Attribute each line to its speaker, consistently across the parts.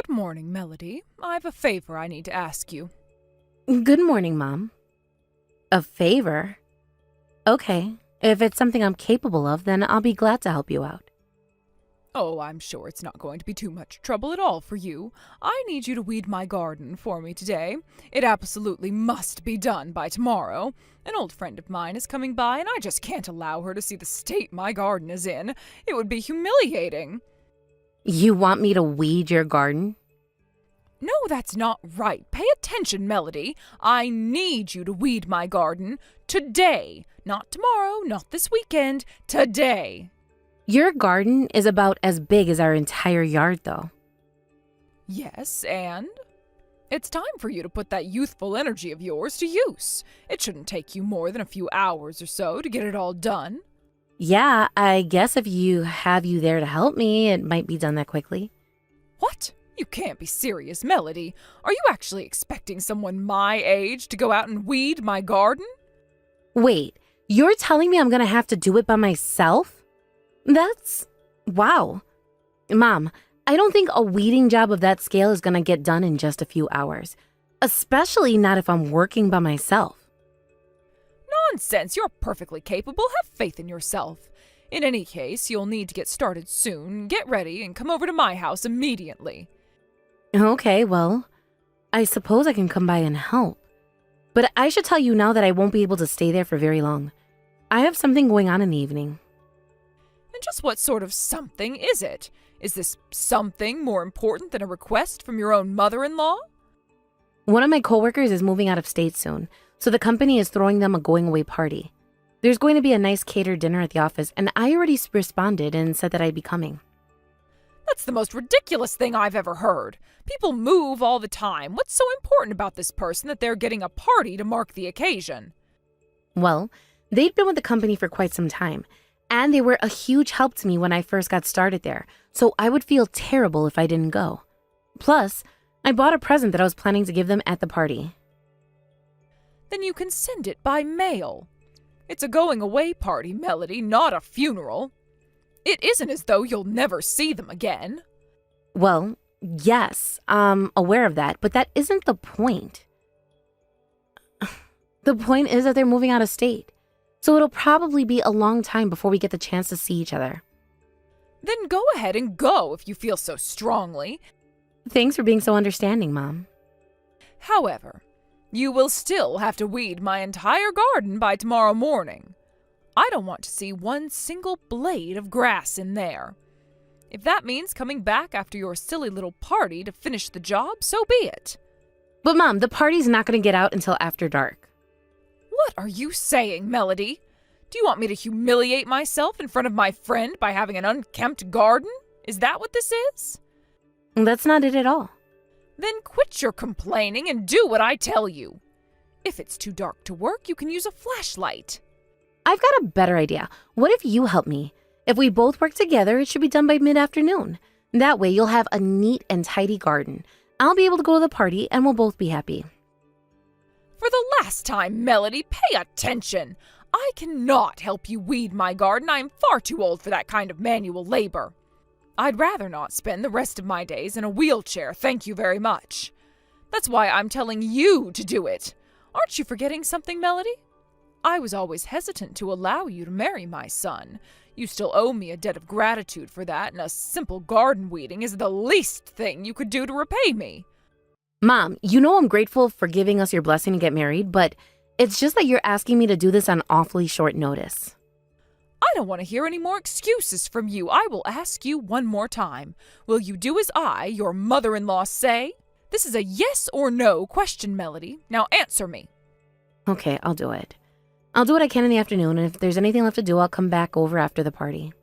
Speaker 1: Good morning, Melody. I've a favor I need to ask you.
Speaker 2: Good morning, Mom. A favor? Okay, if it's something I'm capable of, then I'll be glad to help you out.
Speaker 1: Oh, I'm sure it's not going to be too much trouble at all for you. I need you to weed my garden for me today. It absolutely must be done by tomorrow. An old friend of mine is coming by, and I just can't allow her to see the state my garden is in. It would be humiliating.
Speaker 2: You want me to weed your garden?
Speaker 1: No, that's not right. Pay attention, Melody. I need you to weed my garden today. Not tomorrow, not this weekend. Today.
Speaker 2: Your garden is about as big as our entire yard, though.
Speaker 1: Yes, and? It's time for you to put that youthful energy of yours to use. It shouldn't take you more than a few hours or so to get it all done.
Speaker 2: Yeah, I guess if you have you there to help me, it might be done that quickly.
Speaker 1: What? You can't be serious, Melody. Are you actually expecting someone my age to go out and weed my garden?
Speaker 2: Wait, you're telling me I'm gonna have to do it by myself? Wow. Mom, I don't think a weeding job of that scale is gonna get done in just a few hours. Especially not if I'm working by myself.
Speaker 1: Nonsense, you're perfectly capable. Have faith in yourself. In any case, you'll need to get started soon. Get ready and come over to my house immediately.
Speaker 2: Okay, well, I suppose I can come by and help. But I should tell you now that I won't be able to stay there for very long. I have something going on in the evening.
Speaker 1: And just what sort of something is it? Is this something more important than a request from your own mother-in-law?
Speaker 2: One of my coworkers is moving out of state soon, so the company is throwing them a going-away party. There's going to be a nice catered dinner at the office, and I already responded and said that I'd be coming.
Speaker 1: That's the most ridiculous thing I've ever heard. People move all the time. What's so important about this person that they're getting a party to mark the occasion?
Speaker 2: Well, they'd been with the company for quite some time, and they were a huge help to me when I first got started there, so I would feel terrible if I didn't go. Plus, I bought a present that I was planning to give them at the party.
Speaker 1: Then you can send it by mail. It's a going-away party, Melody, not a funeral. It isn't as though you'll never see them again.
Speaker 2: Well, yes, I'm aware of that, but that isn't the point. The point is that they're moving out of state, so it'll probably be a long time before we get the chance to see each other.
Speaker 1: Then go ahead and go if you feel so strongly.
Speaker 2: Thanks for being so understanding, Mom.
Speaker 1: However, you will still have to weed my entire garden by tomorrow morning. I don't want to see one single blade of grass in there. If that means coming back after your silly little party to finish the job, so be it.
Speaker 2: But Mom, the party's not going to get out until after dark.
Speaker 1: What are you saying, Melody? Do you want me to humiliate myself in front of my friend by having an unkempt garden? Is that what this is?
Speaker 2: That's not it at all.
Speaker 1: Then quit your complaining and do what I tell you. If it's too dark to work, you can use a flashlight.
Speaker 2: I've got a better idea. What if you help me? If we both work together, it should be done by mid-afternoon. That way you'll have a neat and tidy garden. I'll be able to go to the party and we'll both be happy.
Speaker 1: For the last time, Melody, pay attention. I cannot help you weed my garden. I am far too old for that kind of manual labor. I'd rather not spend the rest of my days in a wheelchair, thank you very much. That's why I'm telling you to do it. Aren't you forgetting something, Melody? I was always hesitant to allow you to marry my son. You still owe me a debt of gratitude for that, and a simple garden weeding is the least thing you could do to repay me.
Speaker 2: Mom, you know I'm grateful for giving us your blessing to get married, but it's just that you're asking me to do this on awfully short notice.
Speaker 1: I don't want to hear any more excuses from you. I will ask you one more time. Will you do as I, your mother-in-law, say? This is a yes or no question, Melody. Now answer me.
Speaker 2: Okay, I'll do it. I'll do what I can in the afternoon, and if there's anything left to do, I'll come back over after the party.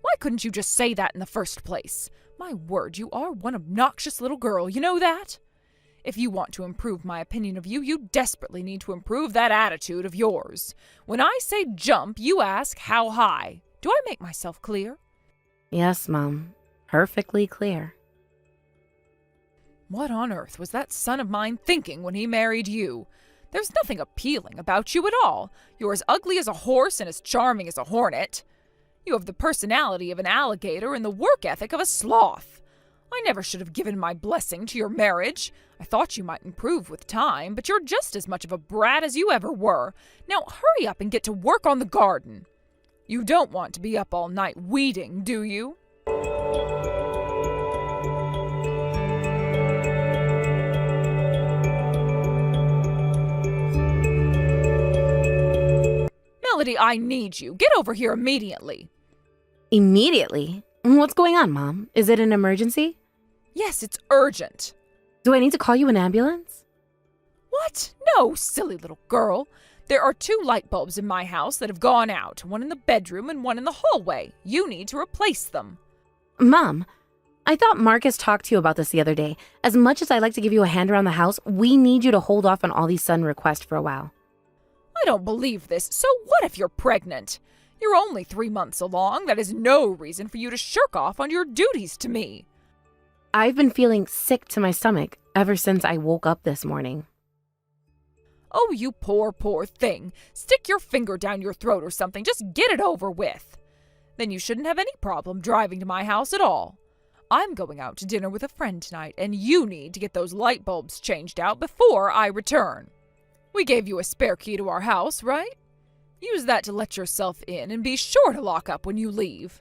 Speaker 1: Why couldn't you just say that in the first place? My word, you are one obnoxious little girl, you know that? If you want to improve my opinion of you, you desperately need to improve that attitude of yours. When I say jump, you ask how high. Do I make myself clear?
Speaker 2: Yes, Mom. Perfectly clear.
Speaker 1: What on earth was that son of mine thinking when he married you? There's nothing appealing about you at all. You're as ugly as a horse and as charming as a hornet. You have the personality of an alligator and the work ethic of a sloth. I never should have given my blessing to your marriage. I thought you might improve with time, but you're just as much of a brat as you ever were. Now hurry up and get to work on the garden. You don't want to be up all night weeding, do you? Melody, I need you. Get over here immediately.
Speaker 2: Immediately? What's going on, Mom? Is it an emergency?
Speaker 1: Yes, it's urgent.
Speaker 2: Do I need to call you an ambulance?
Speaker 1: What? No, silly little girl. There are 2 light bulbs in my house that have gone out, one in the bedroom and one in the hallway. You need to replace them.
Speaker 2: Mom, I thought Marcus talked to you about this the other day. As much as I'd like to give you a hand around the house, we need you to hold off on all these sudden requests for a while.
Speaker 1: I don't believe this. So what if you're pregnant? You're only 3 months along. That is no reason for you to shirk off on your duties to me.
Speaker 2: I've been feeling sick to my stomach ever since I woke up this morning.
Speaker 1: Oh, you poor, poor thing. Stick your finger down your throat or something. Just get it over with. Then you shouldn't have any problem driving to my house at all. I'm going out to dinner with a friend tonight, and you need to get those light bulbs changed out before I return. We gave you a spare key to our house, right? Use that to let yourself in and be sure to lock up when you leave.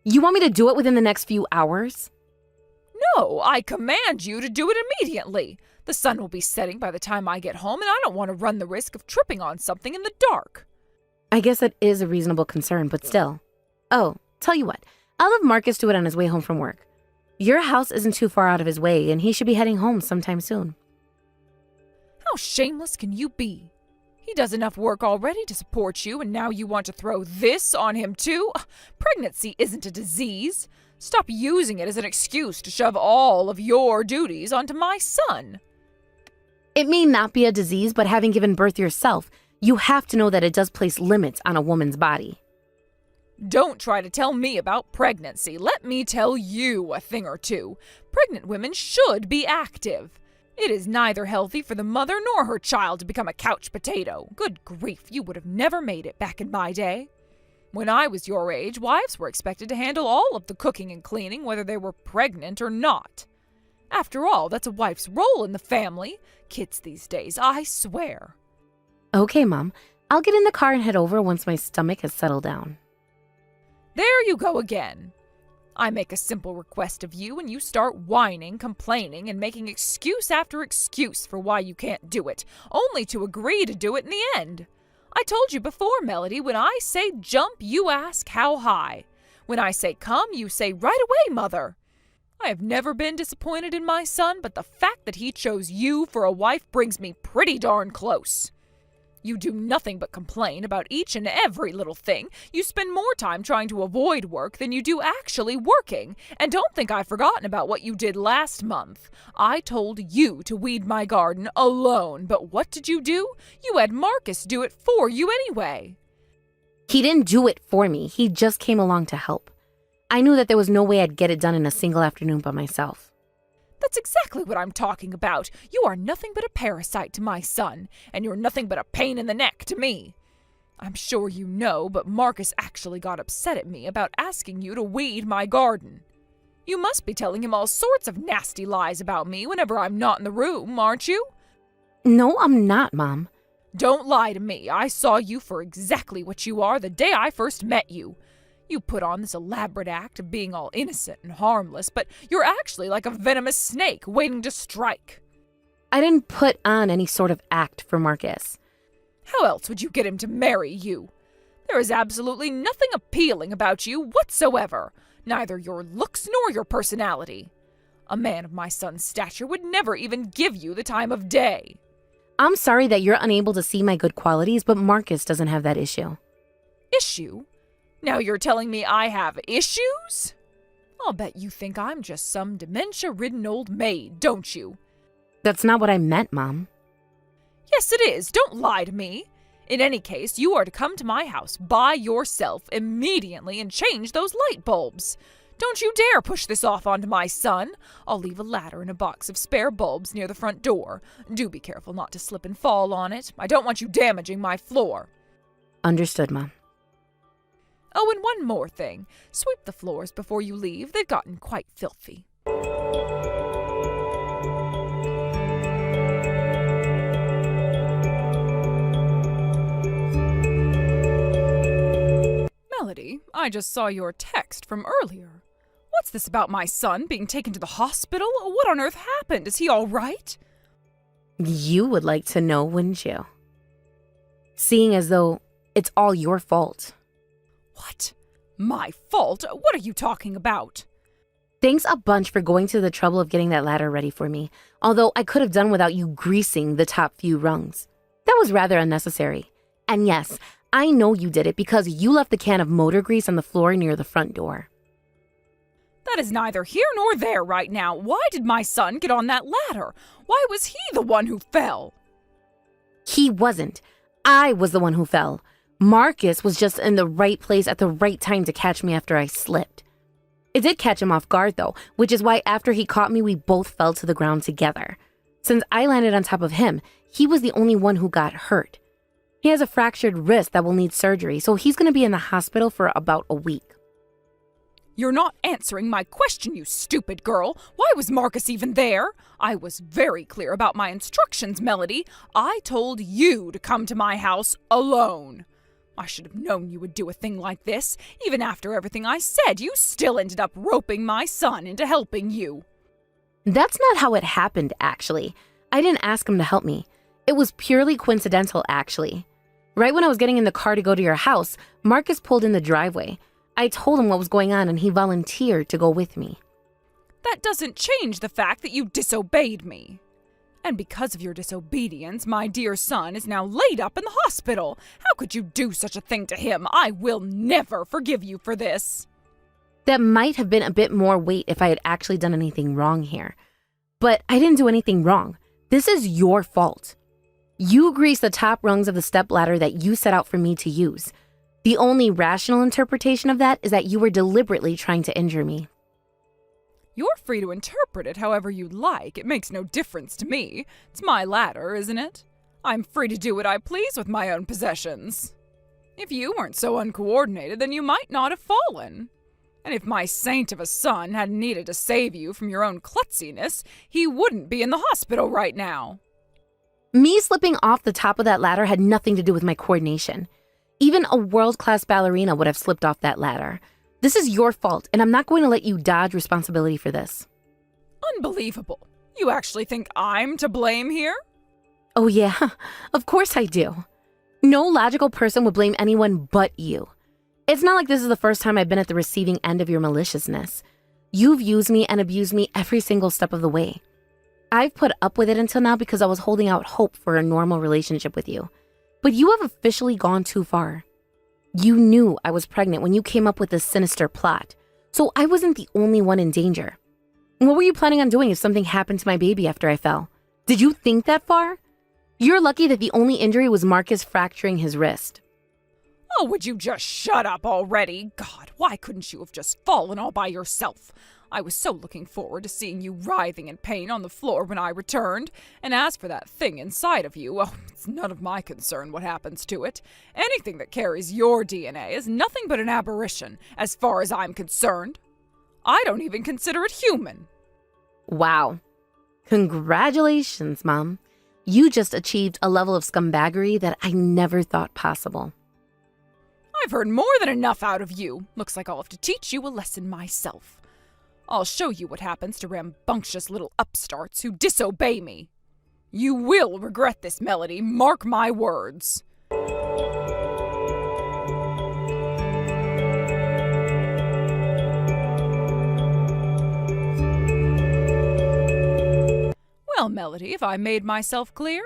Speaker 2: You want me to do it within the next few hours?
Speaker 1: No, I command you to do it immediately. The sun will be setting by the time I get home, and I don't want to run the risk of tripping on something in the dark.
Speaker 2: I guess that is a reasonable concern, but still. Oh, tell you what, I'll have Marcus do it on his way home from work. Your house isn't too far out of his way, and he should be heading home sometime soon.
Speaker 1: How shameless can you be? He does enough work already to support you, and now you want to throw this on him too? Pregnancy isn't a disease. Stop using it as an excuse to shove all of your duties onto my son.
Speaker 2: It may not be a disease, but having given birth yourself, you have to know that it does place limits on a woman's body.
Speaker 1: Don't try to tell me about pregnancy. Let me tell you a thing or two. Pregnant women should be active. It is neither healthy for the mother nor her child to become a couch potato. Good grief, you would have never made it back in my day. When I was your age, wives were expected to handle all of the cooking and cleaning, whether they were pregnant or not. After all, that's a wife's role in the family. Kids these days, I swear.
Speaker 2: Okay, Mom. I'll get in the car and head over once my stomach has settled down.
Speaker 1: There you go again. I make a simple request of you, and you start whining, complaining, and making excuse after excuse for why you can't do it, only to agree to do it in the end. I told you before, Melody, when I say jump, you ask how high. When I say come, you say right away, Mother. I have never been disappointed in my son, but the fact that he chose you for a wife brings me pretty darn close. You do nothing but complain about each and every little thing. You spend more time trying to avoid work than you do actually working. And don't think I've forgotten about what you did last month. I told you to weed my garden alone, but what did you do? You had Marcus do it for you anyway.
Speaker 2: He didn't do it for me. He just came along to help. I knew that there was no way I'd get it done in a single afternoon by myself.
Speaker 1: That's exactly what I'm talking about. You are nothing but a parasite to my son, and you're nothing but a pain in the neck to me. I'm sure you know, but Marcus actually got upset at me about asking you to weed my garden. You must be telling him all sorts of nasty lies about me whenever I'm not in the room, aren't you?
Speaker 2: No, I'm not, Mom.
Speaker 1: Don't lie to me. I saw you for exactly what you are the day I first met you. You put on this elaborate act of being all innocent and harmless, but you're actually like a venomous snake waiting to strike.
Speaker 2: I didn't put on any sort of act for Marcus.
Speaker 1: How else would you get him to marry you? There is absolutely nothing appealing about you whatsoever, neither your looks nor your personality. A man of my son's stature would never even give you the time of day.
Speaker 2: I'm sorry that you're unable to see my good qualities, but Marcus doesn't have that issue.
Speaker 1: Issue? Now you're telling me I have issues? I'll bet you think I'm just some dementia-ridden old maid, don't you?
Speaker 2: That's not what I meant, Mom.
Speaker 1: Yes, it is. Don't lie to me. In any case, you are to come to my house by yourself immediately and change those light bulbs. Don't you dare push this off onto my son. I'll leave a ladder and a box of spare bulbs near the front door. Do be careful not to slip and fall on it. I don't want you damaging my floor.
Speaker 2: Understood, Mom.
Speaker 1: Oh, and one more thing. Sweep the floors before you leave. They've gotten quite filthy. Melody, I just saw your text from earlier. What's this about my son being taken to the hospital? What on earth happened? Is he all right?
Speaker 2: You would like to know, wouldn't you? Seeing as though it's all your fault.
Speaker 1: What? My fault? What are you talking about?
Speaker 2: Thanks a bunch for going to the trouble of getting that ladder ready for me, although I could have done without you greasing the top few rungs. That was rather unnecessary. And yes, I know you did it because you left the can of motor grease on the floor near the front door.
Speaker 1: That is neither here nor there right now. Why did my son get on that ladder? Why was he the one who fell?
Speaker 2: He wasn't. I was the one who fell. Marcus was just in the right place at the right time to catch me after I slipped. It did catch him off guard though, which is why after he caught me, we both fell to the ground together. Since I landed on top of him, he was the only one who got hurt. He has a fractured wrist that will need surgery, so he's going to be in the hospital for about a week.
Speaker 1: You're not answering my question, you stupid girl. Why was Marcus even there? I was very clear about my instructions, Melody. I told you to come to my house alone. I should have known you would do a thing like this. Even after everything I said, you still ended up roping my son into helping you.
Speaker 2: That's not how it happened, actually. I didn't ask him to help me. It was purely coincidental, actually. Right when I was getting in the car to go to your house, Marcus pulled in the driveway. I told him what was going on and he volunteered to go with me.
Speaker 1: That doesn't change the fact that you disobeyed me. And because of your disobedience, my dear son is now laid up in the hospital. How could you do such a thing to him? I will never forgive you for this.
Speaker 2: That might have been a bit more weight if I had actually done anything wrong here. But I didn't do anything wrong. This is your fault. You greased the top rungs of the stepladder that you set out for me to use. The only rational interpretation of that is that you were deliberately trying to injure me.
Speaker 1: You're free to interpret it however you like. It makes no difference to me. It's my ladder, isn't it? I'm free to do what I please with my own possessions. If you weren't so uncoordinated, then you might not have fallen. And if my saint of a son hadn't needed to save you from your own klutziness, he wouldn't be in the hospital right now.
Speaker 2: Me slipping off the top of that ladder had nothing to do with my coordination. Even a world-class ballerina would have slipped off that ladder. This is your fault, and I'm not going to let you dodge responsibility for this.
Speaker 1: Unbelievable. You actually think I'm to blame here?
Speaker 2: Oh yeah, of course I do. No logical person would blame anyone but you. It's not like this is the first time I've been at the receiving end of your maliciousness. You've used me and abused me every single step of the way. I've put up with it until now because I was holding out hope for a normal relationship with you. But you have officially gone too far. You knew I was pregnant when you came up with this sinister plot, so I wasn't the only one in danger. What were you planning on doing if something happened to my baby after I fell? Did you think that far? You're lucky that the only injury was Marcus fracturing his wrist.
Speaker 1: Oh, would you just shut up already? God, why couldn't you have just fallen all by yourself? I was so looking forward to seeing you writhing in pain on the floor when I returned. And as for that thing inside of you, well, it's none of my concern what happens to it. Anything that carries your DNA is nothing but an aberration, as far as I'm concerned. I don't even consider it human.
Speaker 2: Wow. Congratulations, Mom. You just achieved a level of scumbaggery that I never thought possible.
Speaker 1: I've heard more than enough out of you. Looks like I'll have to teach you a lesson myself. I'll show you what happens to rambunctious little upstarts who disobey me. You will regret this, Melody, mark my words. Well, Melody, if I made myself clear?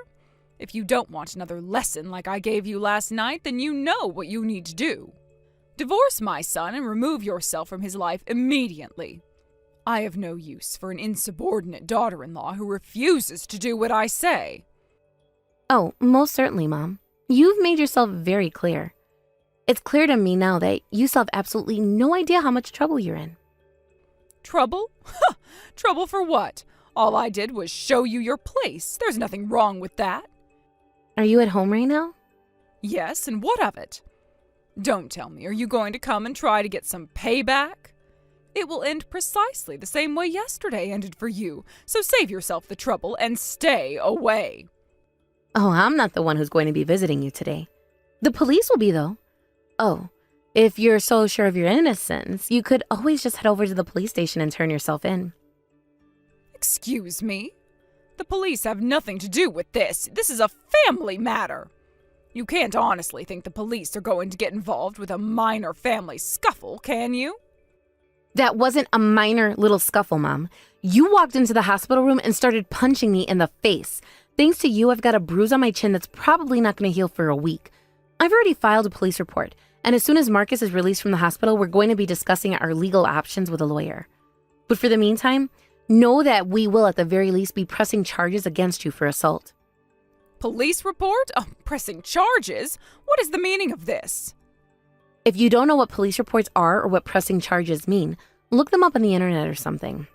Speaker 1: If you don't want another lesson like I gave you last night, then you know what you need to do. Divorce my son and remove yourself from his life immediately. I have no use for an insubordinate daughter-in-law who refuses to do what I say.
Speaker 2: Oh, most certainly, Mom. You've made yourself very clear. It's clear to me now that you still have absolutely no idea how much trouble you're in.
Speaker 1: Trouble? Trouble for what? All I did was show you your place. There's nothing wrong with that.
Speaker 2: Are you at home right now?
Speaker 1: Yes, and what of it? Don't tell me, are you going to come and try to get some payback? It will end precisely the same way yesterday ended for you, so save yourself the trouble and stay away.
Speaker 2: Oh, I'm not the one who's going to be visiting you today. The police will be, though. Oh, If you're so sure of your innocence, you could always just head over to the police station and turn yourself in.
Speaker 1: Excuse me? The police have nothing to do with this. This is a family matter. You can't honestly think the police are going to get involved with a minor family scuffle, can you?
Speaker 2: That wasn't a minor little scuffle, Mom. You walked into the hospital room and started punching me in the face. Thanks to you, I've got a bruise on my chin that's probably not going to heal for a week. I've already filed a police report, and as soon as Marcus is released from the hospital, we're going to be discussing our legal options with a lawyer. But for the meantime, know that we will at the very least be pressing charges against you for assault.
Speaker 1: Police report? Pressing charges? What is the meaning of this?
Speaker 2: If you don't know what police reports are or what pressing charges mean, look them up on the internet or something.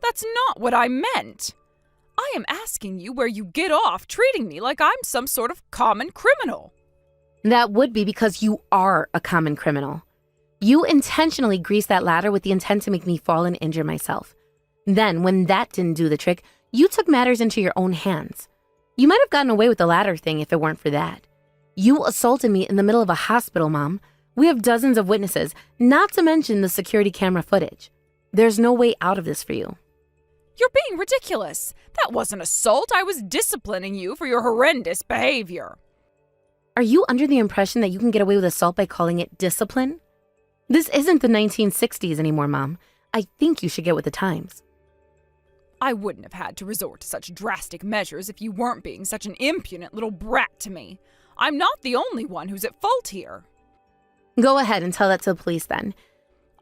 Speaker 1: That's not what I meant. I am asking you where you get off treating me like I'm some sort of common criminal.
Speaker 2: That would be because you are a common criminal. You intentionally greased that ladder with the intent to make me fall and injure myself. Then, when that didn't do the trick, you took matters into your own hands. You might have gotten away with the ladder thing if it weren't for that. You assaulted me in the middle of a hospital, Mom. We have dozens of witnesses, not to mention the security camera footage. There's no way out of this for you.
Speaker 1: You're being ridiculous. That wasn't assault. I was disciplining you for your horrendous behavior.
Speaker 2: Are you under the impression that you can get away with assault by calling it discipline? This isn't the 1960s anymore, Mom. I think you should get with the times.
Speaker 1: I wouldn't have had to resort to such drastic measures if you weren't being such an impudent little brat to me. I'm not the only one who's at fault here.
Speaker 2: Go ahead and tell that to the police then.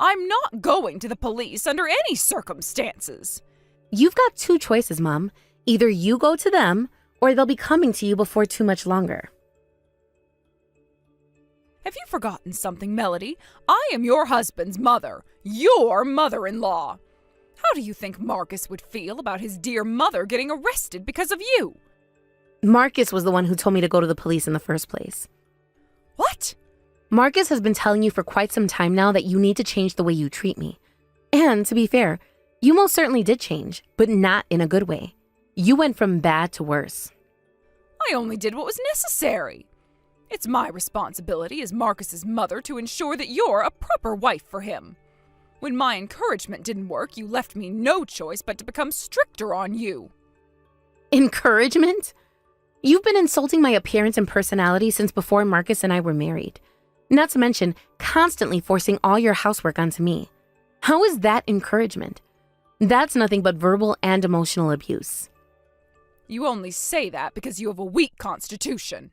Speaker 1: I'm not going to the police under any circumstances.
Speaker 2: You've got two choices, Mom. Either you go to them, or they'll be coming to you before too much longer.
Speaker 1: Have you forgotten something, Melody? I am your husband's mother, your mother-in-law. How do you think Marcus would feel about his dear mother getting arrested because of you?
Speaker 2: Marcus was the one who told me to go to the police in the first place.
Speaker 1: What?
Speaker 2: Marcus has been telling you for quite some time now that you need to change the way you treat me. And to be fair, you most certainly did change, but not in a good way. You went from bad to worse.
Speaker 1: I only did what was necessary. It's my responsibility as Marcus's mother to ensure that you're a proper wife for him. When my encouragement didn't work, you left me no choice but to become stricter on you.
Speaker 2: Encouragement? You've been insulting my appearance and personality since before Marcus and I were married. Not to mention, constantly forcing all your housework onto me. How is that encouragement? That's nothing but verbal and emotional abuse.
Speaker 1: You only say that because you have a weak constitution.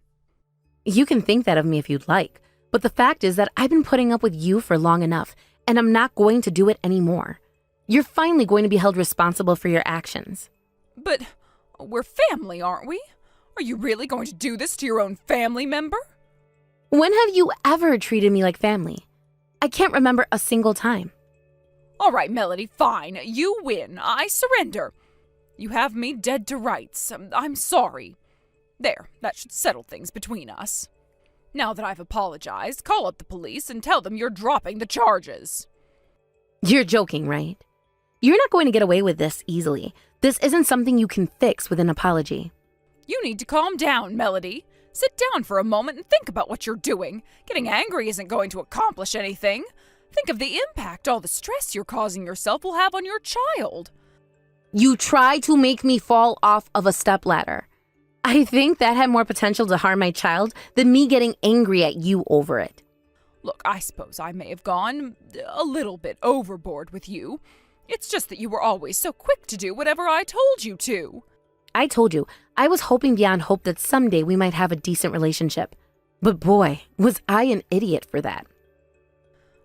Speaker 2: You can think that of me if you'd like, but the fact is that I've been putting up with you for long enough, and I'm not going to do it anymore. You're finally going to be held responsible for your actions.
Speaker 1: But we're family, aren't we? Are you really going to do this to your own family member?
Speaker 2: When have you ever treated me like family? I can't remember a single time.
Speaker 1: All right, Melody, fine. You win. I surrender. You have me dead to rights. I'm sorry. There, that should settle things between us. Now that I've apologized, call up the police and tell them you're dropping the charges.
Speaker 2: You're joking, right? You're not going to get away with this easily. This isn't something you can fix with an apology.
Speaker 1: You need to calm down, Melody. Sit down for a moment and think about what you're doing. Getting angry isn't going to accomplish anything. Think of the impact all the stress you're causing yourself will have on your child.
Speaker 2: You tried to make me fall off of a stepladder. I think that had more potential to harm my child than me getting angry at you over it.
Speaker 1: Look, I suppose I may have gone a little bit overboard with you. It's just that you were always so quick to do whatever I told you to.
Speaker 2: I told you, I was hoping beyond hope that someday we might have a decent relationship. But boy, was I an idiot for that.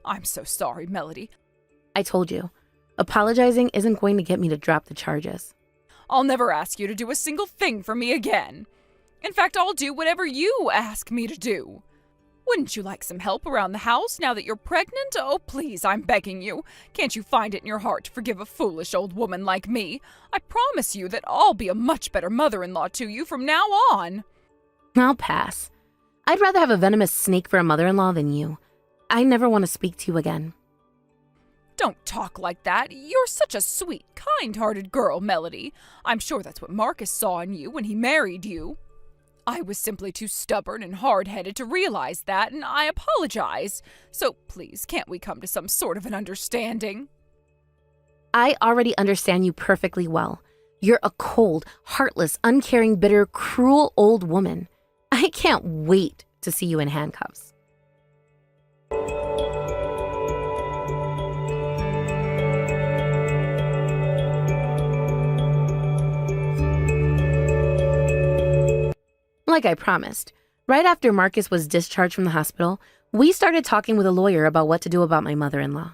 Speaker 1: I'm so sorry, Melody.
Speaker 2: I told you, apologizing isn't going to get me to drop the charges.
Speaker 1: I'll never ask you to do a single thing for me again. In fact, I'll do whatever you ask me to do. Wouldn't you like some help around the house now that you're pregnant? Oh, please, I'm begging you. Can't you find it in your heart to forgive a foolish old woman like me? I promise you that I'll be a much better mother-in-law to you from now on.
Speaker 2: I'll pass. I'd rather have a venomous snake for a mother-in-law than you. I never want to speak to you again.
Speaker 1: Don't talk like that. You're such a sweet, kind-hearted girl, Melody. I'm sure that's what Marcus saw in you when he married you. I was simply too stubborn and hard-headed to realize that, and I apologize. So please, can't we come to some sort of an understanding?
Speaker 2: I already understand you perfectly well. You're a cold, heartless, uncaring, bitter, cruel old woman. I can't wait to see you in handcuffs. Like I promised, right after Marcus was discharged from the hospital, we started talking with a lawyer about what to do about my mother-in-law.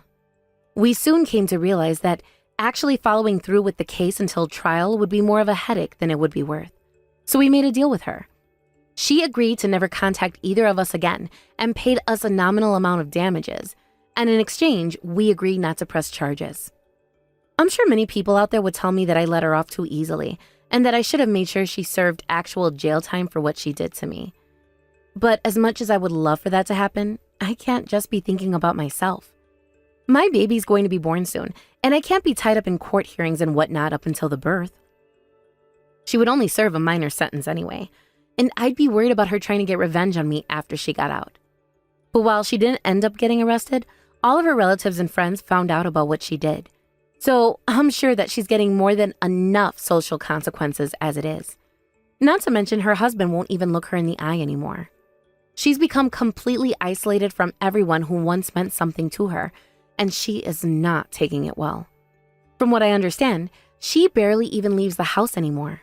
Speaker 2: We soon came to realize that actually following through with the case until trial would be more of a headache than it would be worth. So we made a deal with her. She agreed to never contact either of us again and paid us a nominal amount of damages. And in exchange, we agreed not to press charges. I'm sure many people out there would tell me that I let her off too easily and that I should have made sure she served actual jail time for what she did to me. But as much as I would love for that to happen, I can't just be thinking about myself. My baby's going to be born soon, and I can't be tied up in court hearings and whatnot up until the birth. She would only serve a minor sentence anyway, and I'd be worried about her trying to get revenge on me after she got out. But while she didn't end up getting arrested, all of her relatives and friends found out about what she did. So I'm sure that she's getting more than enough social consequences as it is. Not to mention her husband won't even look her in the eye anymore. She's become completely isolated from everyone who once meant something to her, and she is not taking it well. From what I understand, she barely even leaves the house anymore.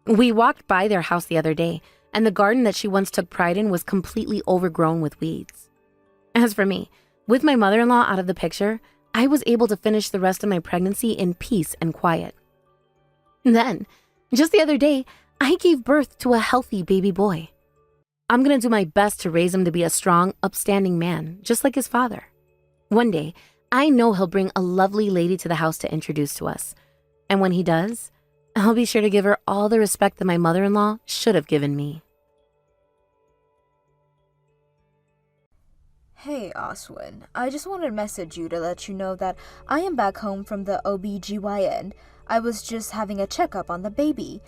Speaker 2: We walked by their house the other day, and the garden that she once took pride in was completely overgrown with weeds. As for me, with my mother-in-law out of the picture, I was able to finish the rest of my pregnancy in peace and quiet. Then, just the other day, I gave birth to a healthy baby boy. I'm going to do my best to raise him to be a strong, upstanding man, just like his father. One day, I know he'll bring a lovely lady to the house to introduce to us. And when he does, I'll be sure to give her all the respect that my mother-in-law should have given me.
Speaker 3: Hey, Oswin. I just wanted to message you to let you know that I am back home from the OBGYN. I was just having a checkup on the baby.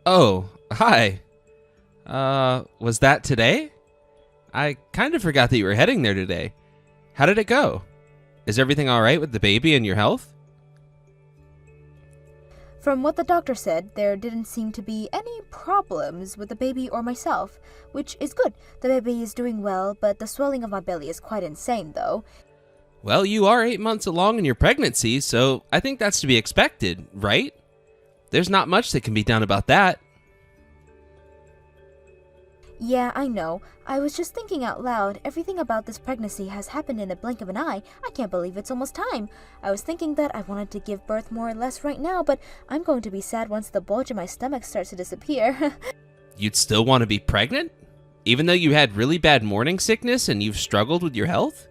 Speaker 4: Oh, hi. Was that today? I kind of forgot that you were heading there today. How did it go? Is everything all right with the baby and your health?
Speaker 3: From what the doctor said, there didn't seem to be any problems with the baby or myself, which is good. The baby is doing well, but the swelling of my belly is quite insane, though.
Speaker 4: Well, you are 8 months along in your pregnancy, so I think that's to be expected, right? There's not much that can be done about that.
Speaker 3: Yeah, I know. I was just thinking out loud. Everything about this pregnancy has happened in a blink of an eye. I can't believe it's almost time. I was thinking that I wanted to give birth more or less right now, but I'm going to be sad once the bulge in my stomach starts to disappear.
Speaker 4: You'd still want to be pregnant? Even though you had really bad morning sickness and you've struggled with your health?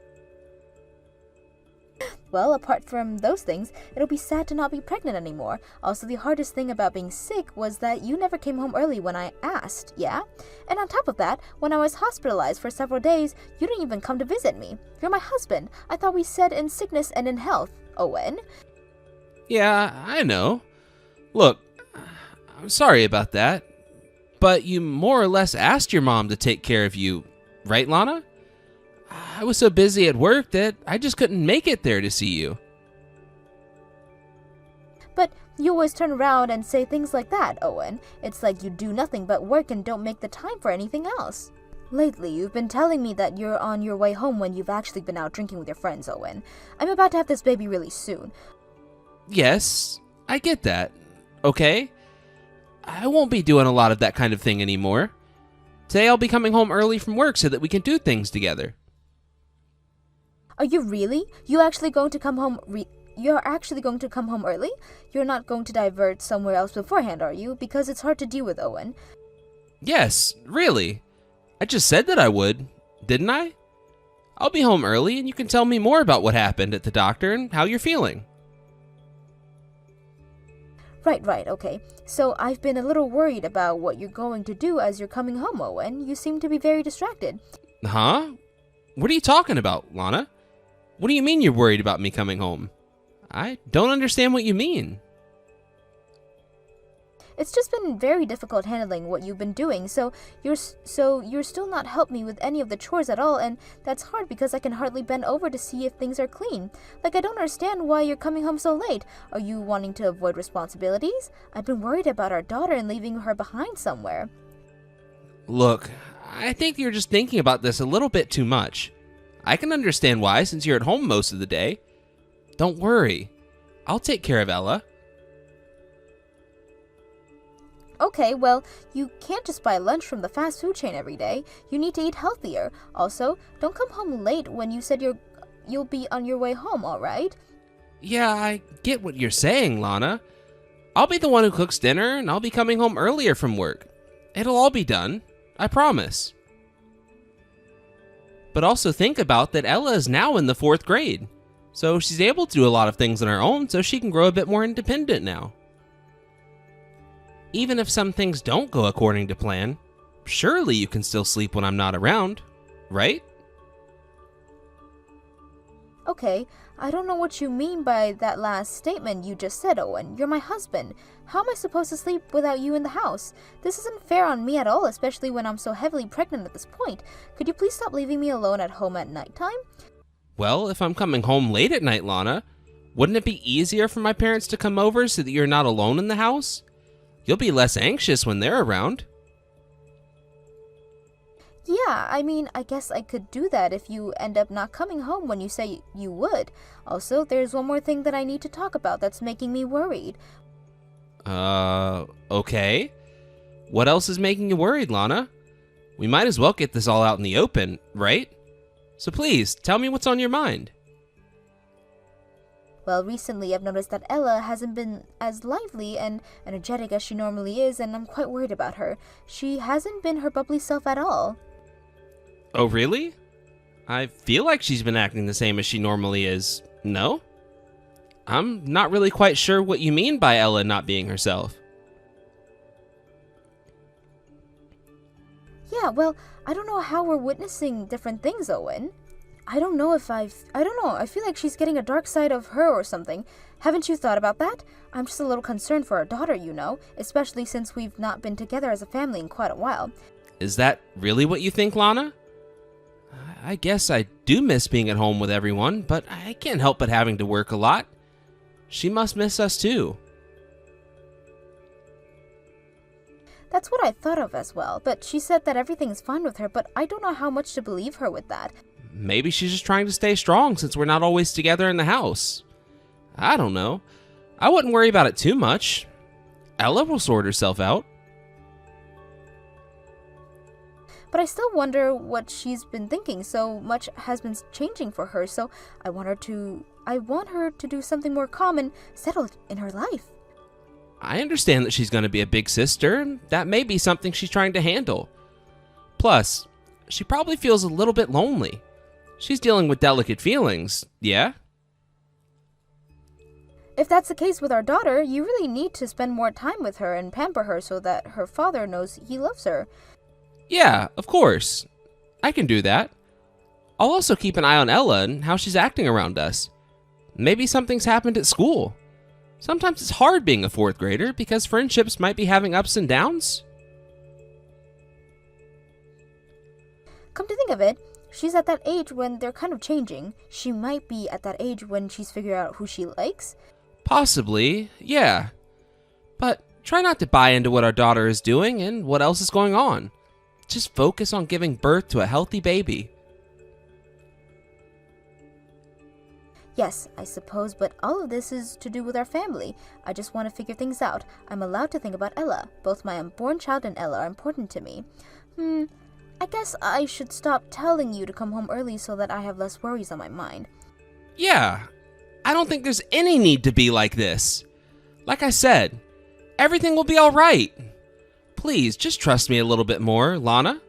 Speaker 3: Well, apart from those things, it'll be sad to not be pregnant anymore. Also, the hardest thing about being sick was that you never came home early when I asked, yeah? And on top of that, when I was hospitalized for several days, you didn't even come to visit me. You're my husband. I thought we said in sickness and in health, Owen.
Speaker 4: Yeah, I know. Look, I'm sorry about that. But you more or less asked your mom to take care of you, right, Lana? I was so busy at work that I just couldn't make it there to see you.
Speaker 3: But you always turn around and say things like that, Owen. It's like you do nothing but work and don't make the time for anything else. Lately, you've been telling me that you're on your way home when you've actually been out drinking with your friends, Owen. I'm about to have this baby really soon.
Speaker 4: Yes, I get that. Okay? I won't be doing a lot of that kind of thing anymore. Today I'll be coming home early from work so that we can do things together.
Speaker 3: Are you really? You're actually going to come home early? You're not going to divert somewhere else beforehand, are you? Because it's hard to deal with, Owen.
Speaker 4: Yes, really. I just said that I would, didn't I? I'll be home early and you can tell me more about what happened at the doctor and how you're feeling.
Speaker 3: Right, okay. So I've been a little worried about what you're going to do as you're coming home, Owen. You seem to be very distracted.
Speaker 4: Huh? What are you talking about, Lana? What do you mean you're worried about me coming home? I don't understand what you mean.
Speaker 3: It's just been very difficult handling what you've been doing, so you're still not helped me with any of the chores at all, and that's hard because I can hardly bend over to see if things are clean. Like, I don't understand why you're coming home so late. Are you wanting to avoid responsibilities? I've been worried about our daughter and leaving her behind somewhere.
Speaker 4: Look, I think you're just thinking about this a little bit too much. I can understand why, since you're at home most of the day. Don't worry. I'll take care of Ella.
Speaker 3: Okay, well, you can't just buy lunch from the fast food chain every day. You need to eat healthier. Also, don't come home late when you said you'll be on your way home, all right?
Speaker 4: Yeah, I get what you're saying, Lana. I'll be the one who cooks dinner, and I'll be coming home earlier from work. It'll all be done. I promise. But also think about that Ella is now in the 4th grade. So she's able to do a lot of things on her own, so she can grow a bit more independent now. Even if some things don't go according to plan, surely you can still sleep when I'm not around, right?
Speaker 3: Okay, I don't know what you mean by that last statement you just said, Owen. You're my husband. How am I supposed to sleep without you in the house? This isn't fair on me at all, especially when I'm so heavily pregnant at this point. Could you please stop leaving me alone at home at nighttime?
Speaker 4: Well, if I'm coming home late at night, Lana, wouldn't it be easier for my parents to come over so that you're not alone in the house? You'll be less anxious when they're around.
Speaker 3: Yeah, I mean, I guess I could do that if you end up not coming home when you say you would. Also, there's one more thing that I need to talk about that's making me worried.
Speaker 4: Okay. What else is making you worried, Lana? We might as well get this all out in the open, right? So please, tell me what's on your mind.
Speaker 3: Well, recently I've noticed that Ella hasn't been as lively and energetic as she normally is, and I'm quite worried about her. She hasn't been her bubbly self at all.
Speaker 4: Oh, really? I feel like she's been acting the same as she normally is. No? I'm not really quite sure what you mean by Ella not being herself.
Speaker 3: Yeah, well, I don't know how we're witnessing different things, Owen. I don't know. I feel like she's getting a dark side of her or something. Haven't you thought about that? I'm just a little concerned for our daughter, you know, especially since we've not been together as a family in quite a while.
Speaker 4: Is that really what you think, Lana? I guess I do miss being at home with everyone, but I can't help but having to work a lot. She must miss us too.
Speaker 3: That's what I thought of as well, but she said that everything's fine with her, but I don't know how much to believe her with that.
Speaker 4: Maybe she's just trying to stay strong since we're not always together in the house. I don't know. I wouldn't worry about it too much. Ella will sort herself out.
Speaker 3: But I still wonder what she's been thinking. So much has been changing for her, so I want her to do something more calm and settled in her life.
Speaker 4: I understand that she's going to be a big sister, and that may be something she's trying to handle. Plus, she probably feels a little bit lonely. She's dealing with delicate feelings, yeah?
Speaker 3: If that's the case with our daughter, you really need to spend more time with her and pamper her so that her father knows he loves her.
Speaker 4: Yeah, of course. I can do that. I'll also keep an eye on Ella and how she's acting around us. Maybe something's happened at school. Sometimes it's hard being a 4th grader because friendships might be having ups and downs.
Speaker 3: Come to think of it, she's at that age when they're kind of changing. She might be at that age when she's figured out who she likes.
Speaker 4: Possibly, yeah. But try not to buy into what our daughter is doing and what else is going on. Just focus on giving birth to a healthy baby.
Speaker 3: Yes, I suppose, but all of this is to do with our family. I just want to figure things out. I'm allowed to think about Ella. Both my unborn child and Ella are important to me. I guess I should stop telling you to come home early so that I have less worries on my mind.
Speaker 4: Yeah, I don't think there's any need to be like this. Like I said, everything will be all right. Please, just trust me a little bit more, Lana.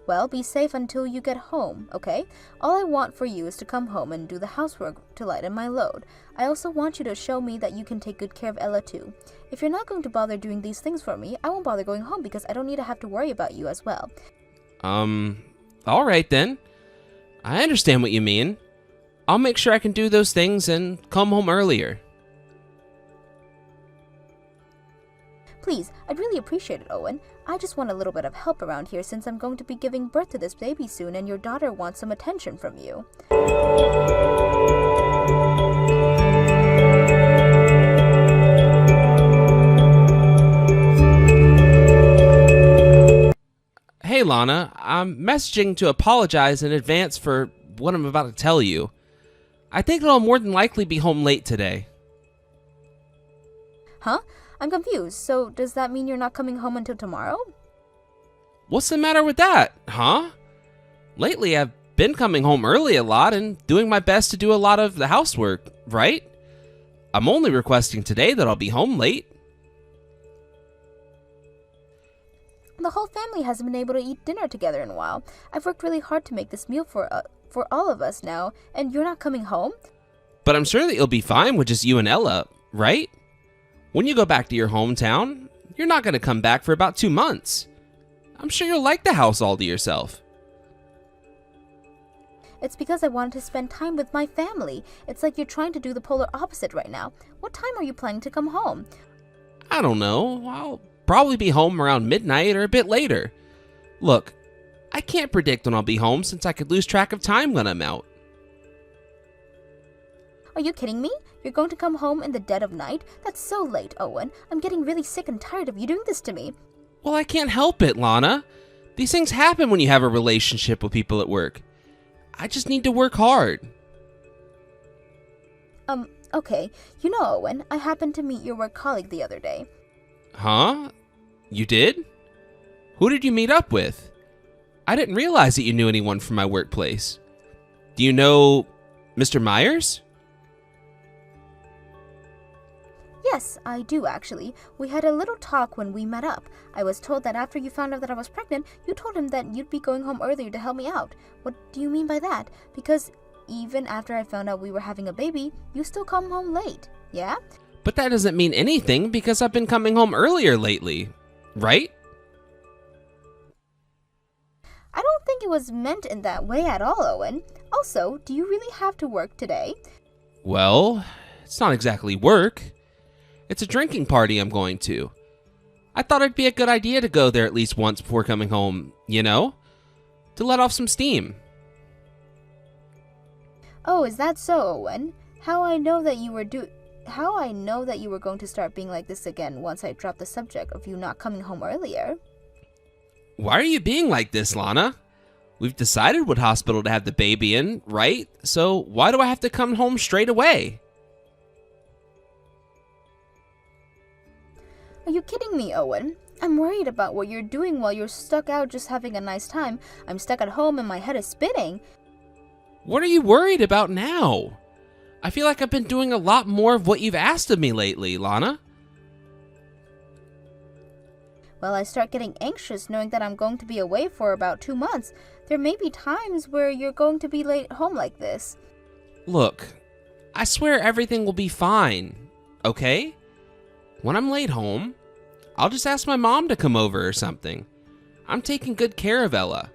Speaker 3: Well, be safe until you get home, okay? All I want for you is to come home and do the housework to lighten my load. I also want you to show me that you can take good care of Ella too. If you're not going to bother doing these things for me, I won't bother going home because I don't need to have to worry about you as well.
Speaker 4: All right then. I understand what you mean. I'll make sure I can do those things and come home earlier.
Speaker 3: Please, I'd really appreciate it, Owen. I just want a little bit of help around here since I'm going to be giving birth to this baby soon and your daughter wants some attention from you.
Speaker 4: Hey, Lana, I'm messaging to apologize in advance for what I'm about to tell you. I think I'll more than likely be home late today.
Speaker 3: Huh? I'm confused. So does that mean you're not coming home until tomorrow?
Speaker 4: What's the matter with that, huh? Lately, I've been coming home early a lot and doing my best to do a lot of the housework, right? I'm only requesting today that I'll be home late.
Speaker 3: The whole family hasn't been able to eat dinner together in a while. I've worked really hard to make this meal for all of us now, and you're not coming home?
Speaker 4: But I'm sure that you'll be fine with just you and Ella, right? When you go back to your hometown, you're not going to come back for about 2 months. I'm sure you'll like the house all to yourself.
Speaker 3: It's because I wanted to spend time with my family. It's like you're trying to do the polar opposite right now. What time are you planning to come home?
Speaker 4: I don't know. I'll probably be home around midnight or a bit later. Look, I can't predict when I'll be home since I could lose track of time when I'm out.
Speaker 3: Are you kidding me? You're going to come home in the dead of night? That's so late, Owen. I'm getting really sick and tired of you doing this to me.
Speaker 4: Well, I can't help it, Lana. These things happen when you have a relationship with people at work. I just need to work hard.
Speaker 3: Okay. You know, Owen, I happened to meet your work colleague the other day.
Speaker 4: Huh? You did? Who did you meet up with? I didn't realize that you knew anyone from my workplace. Do you know Mr. Myers?
Speaker 3: Yes, I do actually. We had a little talk when we met up. I was told that after you found out that I was pregnant, you told him that you'd be going home earlier to help me out. What do you mean by that? Because even after I found out we were having a baby, you still come home late, yeah?
Speaker 4: But that doesn't mean anything because I've been coming home earlier lately, right?
Speaker 3: I don't think it was meant in that way at all, Owen. Also, do you really have to work today?
Speaker 4: Well, it's not exactly work. It's a drinking party I'm going to. I thought it'd be a good idea to go there at least once before coming home, you know? To let off some steam.
Speaker 3: Oh, is that so, Owen? How I know that you were going to start being like this again once I dropped the subject of you not coming home earlier.
Speaker 4: Why are you being like this, Lana? We've decided what hospital to have the baby in, right? So why do I have to come home straight away?
Speaker 3: Are you kidding me, Owen? I'm worried about what you're doing while you're stuck out just having a nice time. I'm stuck at home and my head is spinning.
Speaker 4: What are you worried about now? I feel like I've been doing a lot more of what you've asked of me lately, Lana.
Speaker 3: Well, I start getting anxious knowing that I'm going to be away for about 2 months. There may be times where you're going to be late home like this.
Speaker 4: Look, I swear everything will be fine, okay? When I'm late home, I'll just ask my mom to come over or something. I'm taking good care of Ella.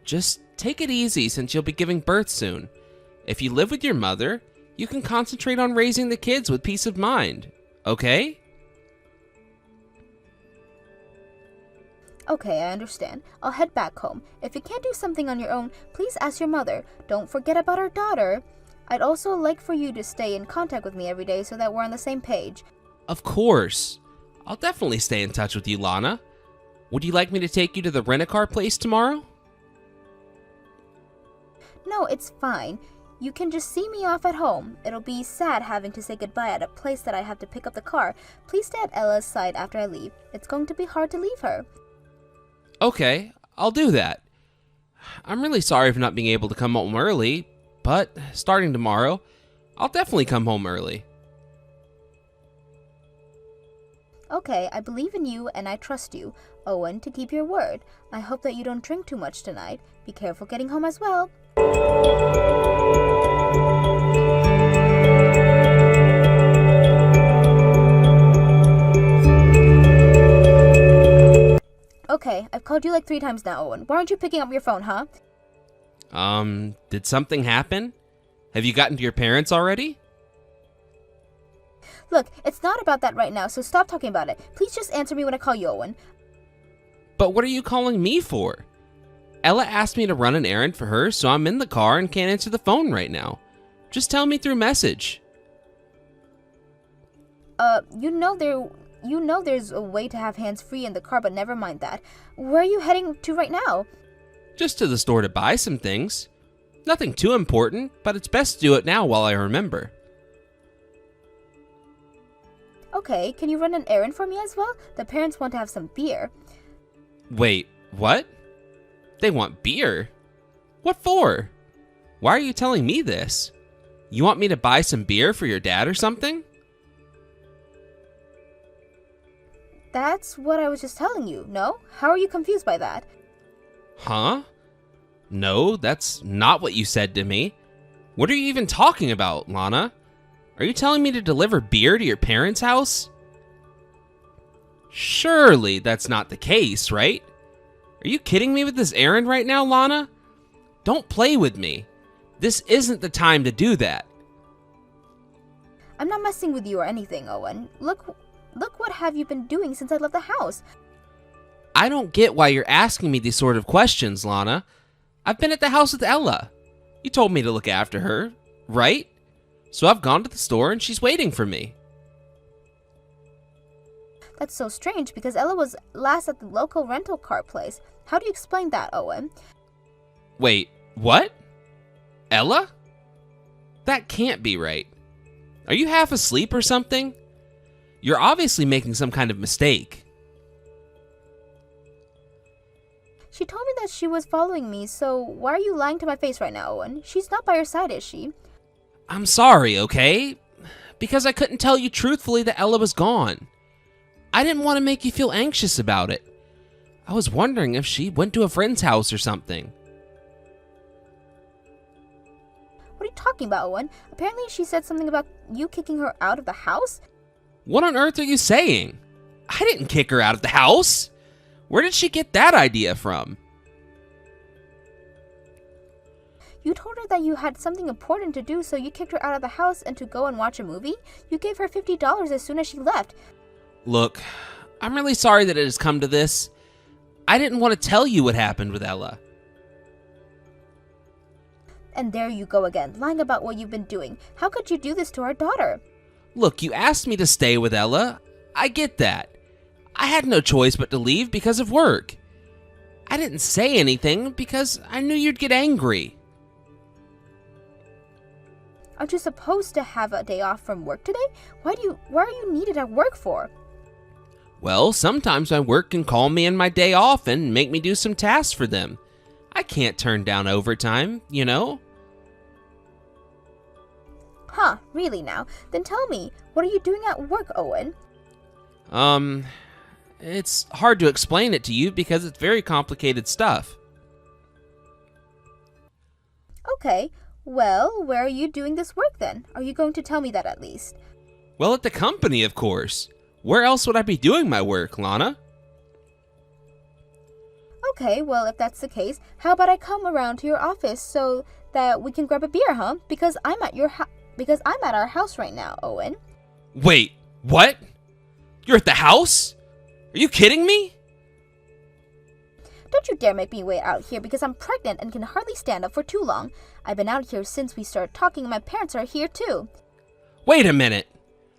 Speaker 4: Just take it easy since you'll be giving birth soon. If you live with your mother, you can concentrate on raising the kids with peace of mind, okay?
Speaker 3: Okay, I understand. I'll head back home. If you can't do something on your own, please ask your mother. Don't forget about our daughter. I'd also like for you to stay in contact with me every day so that we're on the same page.
Speaker 4: Of course. I'll definitely stay in touch with you, Lana. Would you like me to take you to the rent-a-car place tomorrow?
Speaker 3: No, it's fine. You can just see me off at home. It'll be sad having to say goodbye at a place that I have to pick up the car. Please stay at Ella's side after I leave. It's going to be hard to leave her.
Speaker 4: Okay, I'll do that. I'm really sorry for not being able to come home early, but starting tomorrow, I'll definitely come home early.
Speaker 3: Okay, I believe in you and I trust you, Owen, to keep your word. I hope that you don't drink too much tonight. Be careful getting home as well. Okay, I've called you like 3 times now, Owen. Why aren't you picking up your phone, huh?
Speaker 4: Did something happen? Have you gotten to your parents already?
Speaker 3: Look, it's not about that right now, so stop talking about it. Please just answer me when I call you, Owen.
Speaker 4: But what are you calling me for? Ella asked me to run an errand for her, so I'm in the car and can't answer the phone right now. Just tell me through message.
Speaker 3: You know there's a way to have hands free in the car, but never mind that. Where are you heading to right now?
Speaker 4: Just to the store to buy some things. Nothing too important, but it's best to do it now while I remember.
Speaker 3: Okay, can you run an errand for me as well? The parents want to have some beer.
Speaker 4: Wait, what? They want beer? What for? Why are you telling me this? You want me to buy some beer for your dad or something?
Speaker 3: That's what I was just telling you, no? How are you confused by that?
Speaker 4: Huh? No, that's not what you said to me. What are you even talking about, Lana? Are you telling me to deliver beer to your parents' house? Surely that's not the case, right? Are you kidding me with this errand right now, Lana? Don't play with me. This isn't the time to do that.
Speaker 3: I'm not messing with you or anything, Owen. Look what have you been doing since I left the house.
Speaker 4: I don't get why you're asking me these sort of questions, Lana. I've been at the house with Ella. You told me to look after her, right? So I've gone to the store and she's waiting for me.
Speaker 3: That's so strange because Ella was last at the local rental car place. How do you explain that, Owen?
Speaker 4: Wait, what? Ella? That can't be right. Are you half asleep or something? You're obviously making some kind of mistake.
Speaker 3: She told me that she was following me, so why are you lying to my face right now, Owen? She's not by your side, is she?
Speaker 4: I'm sorry, okay? Because I couldn't tell you truthfully that Ella was gone. I didn't want to make you feel anxious about it. I was wondering if she went to a friend's house or something.
Speaker 3: What are you talking about, Owen? Apparently she said something about you kicking her out of the house?
Speaker 4: What on earth are you saying? I didn't kick her out of the house. Where did she get that idea from?
Speaker 3: You told her that you had something important to do, so you kicked her out of the house and to go and watch a movie? You gave her $50 as soon as she left.
Speaker 4: Look, I'm really sorry that it has come to this. I didn't want to tell you what happened with Ella.
Speaker 3: And there you go again, lying about what you've been doing. How could you do this to our daughter?
Speaker 4: Look, you asked me to stay with Ella. I get that. I had no choice but to leave because of work. I didn't say anything because I knew you'd get angry.
Speaker 3: Aren't you supposed to have a day off from work today? Why are you needed at work for?
Speaker 4: Well, sometimes my work can call me on my day off and make me do some tasks for them. I can't turn down overtime, you know?
Speaker 3: Huh, really now? Then tell me, what are you doing at work, Owen?
Speaker 4: It's hard to explain it to you because it's very complicated stuff.
Speaker 3: Okay, well, where are you doing this work then? Are you going to tell me that at least?
Speaker 4: Well, at the company, of course. Where else would I be doing my work, Lana?
Speaker 3: Okay, well, if that's the case, how about I come around to your office so that we can grab a beer, huh? Because I'm at our house right now, Owen.
Speaker 4: Wait, what? You're at the house? Are you kidding me?
Speaker 3: Don't you dare make me wait out here because I'm pregnant and can hardly stand up for too long. I've been out here since we started talking and my parents are here too.
Speaker 4: Wait a minute.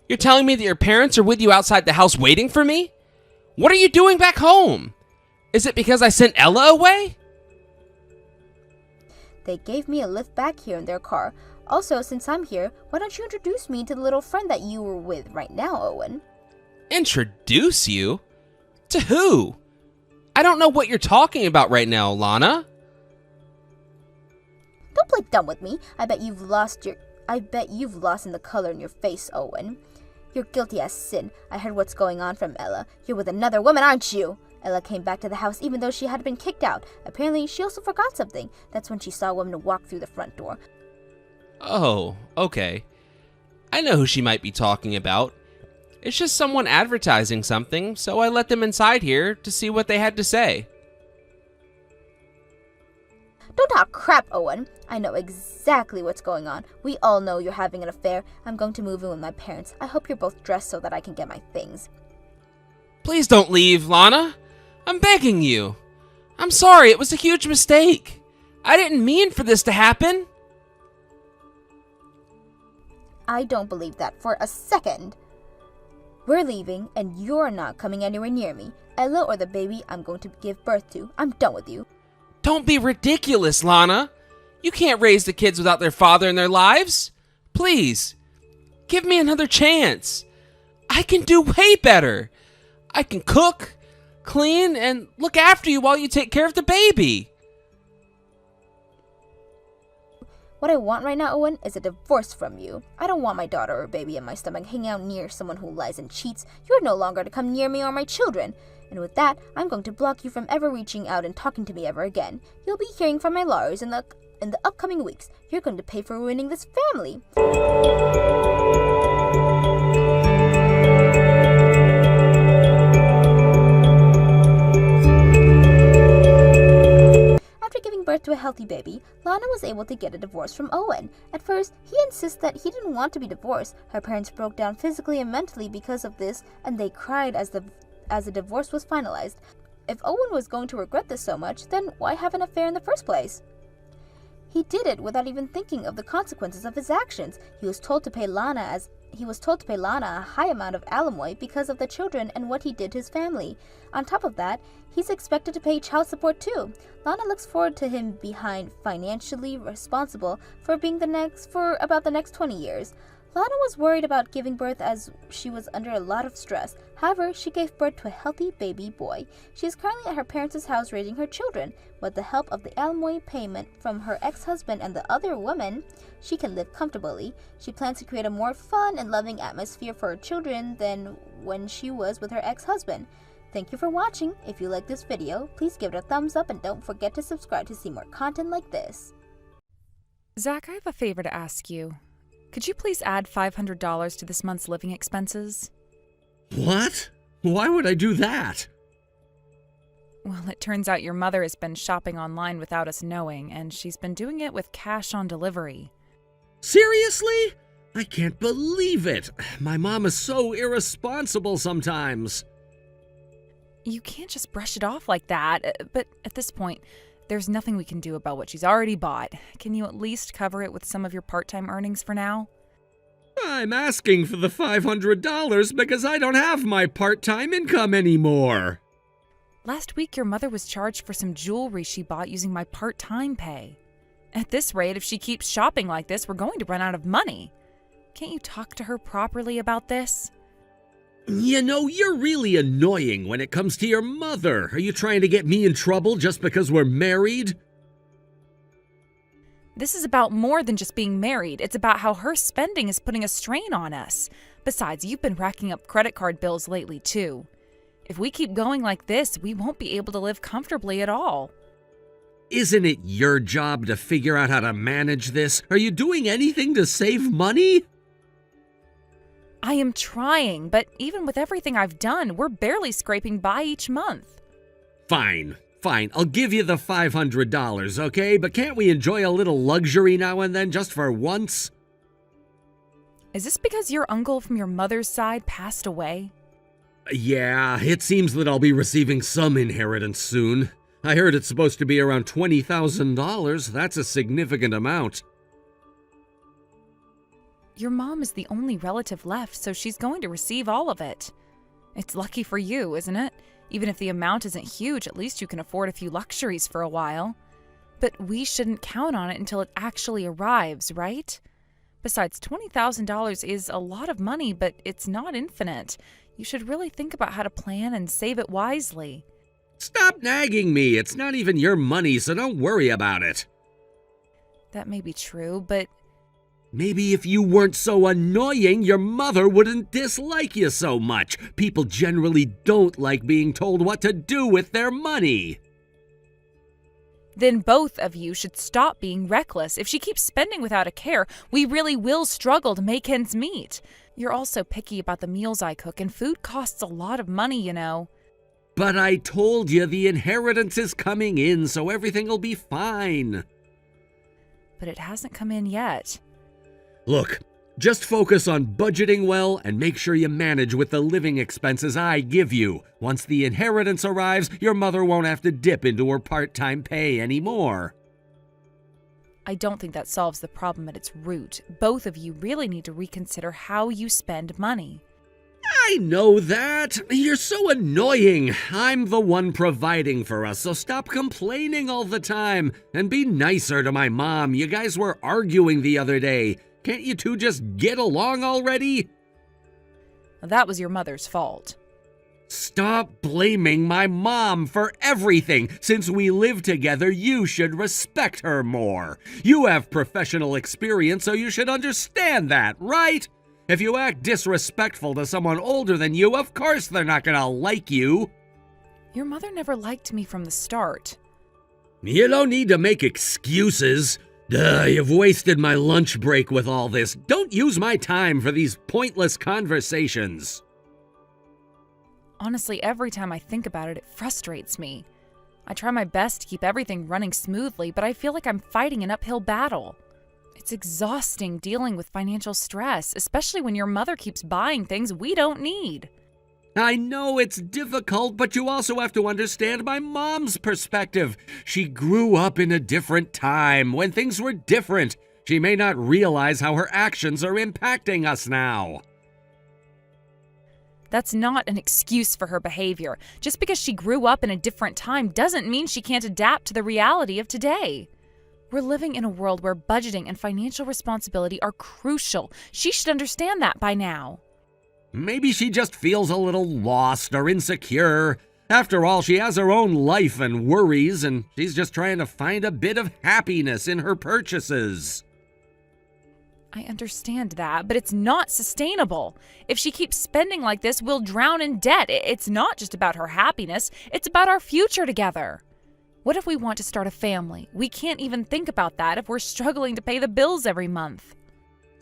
Speaker 4: You're telling me that your parents are with you outside the house waiting for me? What are you doing back home? Is it because I sent Ella away?
Speaker 3: They gave me a lift back here in their car. Also, since I'm here, why don't you introduce me to the little friend that you were with right now, Owen?
Speaker 4: Introduce you? To who? I don't know what you're talking about right now, Lana.
Speaker 3: Don't play dumb with me. I bet you've lost in the color in your face, Owen. You're guilty as sin. I heard what's going on from Ella. You're with another woman, aren't you? Ella came back to the house even though she had been kicked out. Apparently, she also forgot something. That's when she saw a woman walk through the front door.
Speaker 4: Oh, okay. I know who she might be talking about. It's just someone advertising something, so I let them inside here to see what they had to say.
Speaker 3: Don't talk crap, Owen. I know exactly what's going on. We all know you're having an affair. I'm going to move in with my parents. I hope you're both dressed so that I can get my things.
Speaker 4: Please don't leave, Lana. I'm begging you. I'm sorry, it was a huge mistake. I didn't mean for this to happen.
Speaker 3: I don't believe that for a second. We're leaving, and you're not coming anywhere near me. Ella or the baby I'm going to give birth to. I'm done with you.
Speaker 4: Don't be ridiculous, Lana. You can't raise the kids without their father in their lives. Please, give me another chance. I can do way better. I can cook, clean, and look after you while you take care of the baby.
Speaker 3: What I want right now, Owen, is a divorce from you. I don't want my daughter or baby in my stomach hanging out near someone who lies and cheats. You're no longer to come near me or my children. And with that, I'm going to block you from ever reaching out and talking to me ever again. You'll be hearing from my lawyers in the upcoming weeks. You're going to pay for ruining this family. After giving birth to a healthy baby, Lana was able to get a divorce from Owen. At first, he insists that he didn't want to be divorced. Her parents broke down physically and mentally because of this, and they cried as the divorce was finalized. If Owen was going to regret this so much, then why have an affair in the first place? He did it without even thinking of the consequences of his actions. He was told to pay Lana a high amount of alimony because of the children and what he did to his family. On top of that, he's expected to pay child support too. Lana looks forward to him being financially responsible for about the next 20 years. Lana was worried about giving birth as she was under a lot of stress. However, she gave birth to a healthy baby boy. She is currently at her parents' house raising her children. With the help of the alimony payment from her ex-husband and the other woman, she can live comfortably. She plans to create a more fun and loving atmosphere for her children than when she was with her ex-husband. Thank you for watching. If you like this video, please give it a thumbs up and don't forget to subscribe to see more content like this.
Speaker 1: Zach, I have a favor to ask you. Could you please add $500 to this month's living expenses?
Speaker 5: What? Why would I do that?
Speaker 1: Well, it turns out your mother has been shopping online without us knowing, and she's been doing it with cash on delivery.
Speaker 5: Seriously? I can't believe it. My mom is so irresponsible sometimes.
Speaker 1: You can't just brush it off like that, but at this point, there's nothing we can do about what she's already bought. Can you at least cover it with some of your part-time earnings for now?
Speaker 5: I'm asking for the $500 because I don't have my part-time income anymore.
Speaker 1: Last week, your mother was charged for some jewelry she bought using my part-time pay. At this rate, if she keeps shopping like this, we're going to run out of money. Can't you talk to her properly about this?
Speaker 5: You know, you're really annoying when it comes to your mother. Are you trying to get me in trouble just because we're married?
Speaker 1: This is about more than just being married. It's about how her spending is putting a strain on us. Besides, you've been racking up credit card bills lately, too. If we keep going like this, we won't be able to live comfortably at all.
Speaker 5: Isn't it your job to figure out how to manage this? Are you doing anything to save money?
Speaker 1: I am trying, but even with everything I've done, we're barely scraping by each month.
Speaker 5: Fine. I'll give you the $500, okay? But can't we enjoy a little luxury now and then just for once?
Speaker 1: Is this because your uncle from your mother's side passed away?
Speaker 5: Yeah, it seems that I'll be receiving some inheritance soon. I heard it's supposed to be around $20,000. That's a significant amount.
Speaker 1: Your mom is the only relative left, so she's going to receive all of it. It's lucky for you, isn't it? Even if the amount isn't huge, at least you can afford a few luxuries for a while. But we shouldn't count on it until it actually arrives, right? Besides, $20,000 is a lot of money, but it's not infinite. You should really think about how to plan and save it wisely.
Speaker 5: Stop nagging me. It's not even your money, so don't worry about it.
Speaker 1: That may be true, but
Speaker 5: maybe if you weren't so annoying, your mother wouldn't dislike you so much. People generally don't like being told what to do with their money.
Speaker 1: then both of you should stop being reckless. If she keeps spending without a care, we really will struggle to make ends meet. You're also picky about the meals I cook, and food costs a lot of money, you know.
Speaker 5: But I told you the inheritance is coming in, so everything'll be fine.
Speaker 1: But it hasn't come in yet.
Speaker 5: Look, just focus on budgeting well and make sure you manage with the living expenses I give you. Once the inheritance arrives, your mother won't have to dip into her part-time pay anymore.
Speaker 1: I don't think that solves the problem at its root. Both of you really need to reconsider how you spend money.
Speaker 5: I know that. You're so annoying. I'm the one providing for us, so stop complaining all the time and be nicer to my mom. You guys were arguing the other day. Can't you two just get along already?
Speaker 1: That was your mother's fault.
Speaker 5: Stop blaming my mom for everything. Since we live together, you should respect her more. You have professional experience, so you should understand that, right? If you act disrespectful to someone older than you, of course they're not gonna like you.
Speaker 1: Your mother never liked me from the start.
Speaker 5: You don't need to make excuses. You've wasted my lunch break with all this. Don't use my time for these pointless conversations.
Speaker 1: Honestly, every time I think about it, it frustrates me. I try my best to keep everything running smoothly, but I feel like I'm fighting an uphill battle. It's exhausting dealing with financial stress, especially when your mother keeps buying things we don't need.
Speaker 5: I know it's difficult, but you also have to understand my mom's perspective. She grew up in a different time, when things were different. She may not realize how her actions are impacting us now.
Speaker 1: That's not an excuse for her behavior. Just because she grew up in a different time doesn't mean she can't adapt to the reality of today. We're living in a world where budgeting and financial responsibility are crucial. She should understand that by now.
Speaker 5: Maybe she just feels a little lost or insecure. After all, she has her own life and worries, and she's just trying to find a bit of happiness in her purchases.
Speaker 1: I understand that, but it's not sustainable. If she keeps spending like this, we'll drown in debt. It's not just about her happiness, it's about our future together. What if we want to start a family? We can't even think about that if we're struggling to pay the bills every month.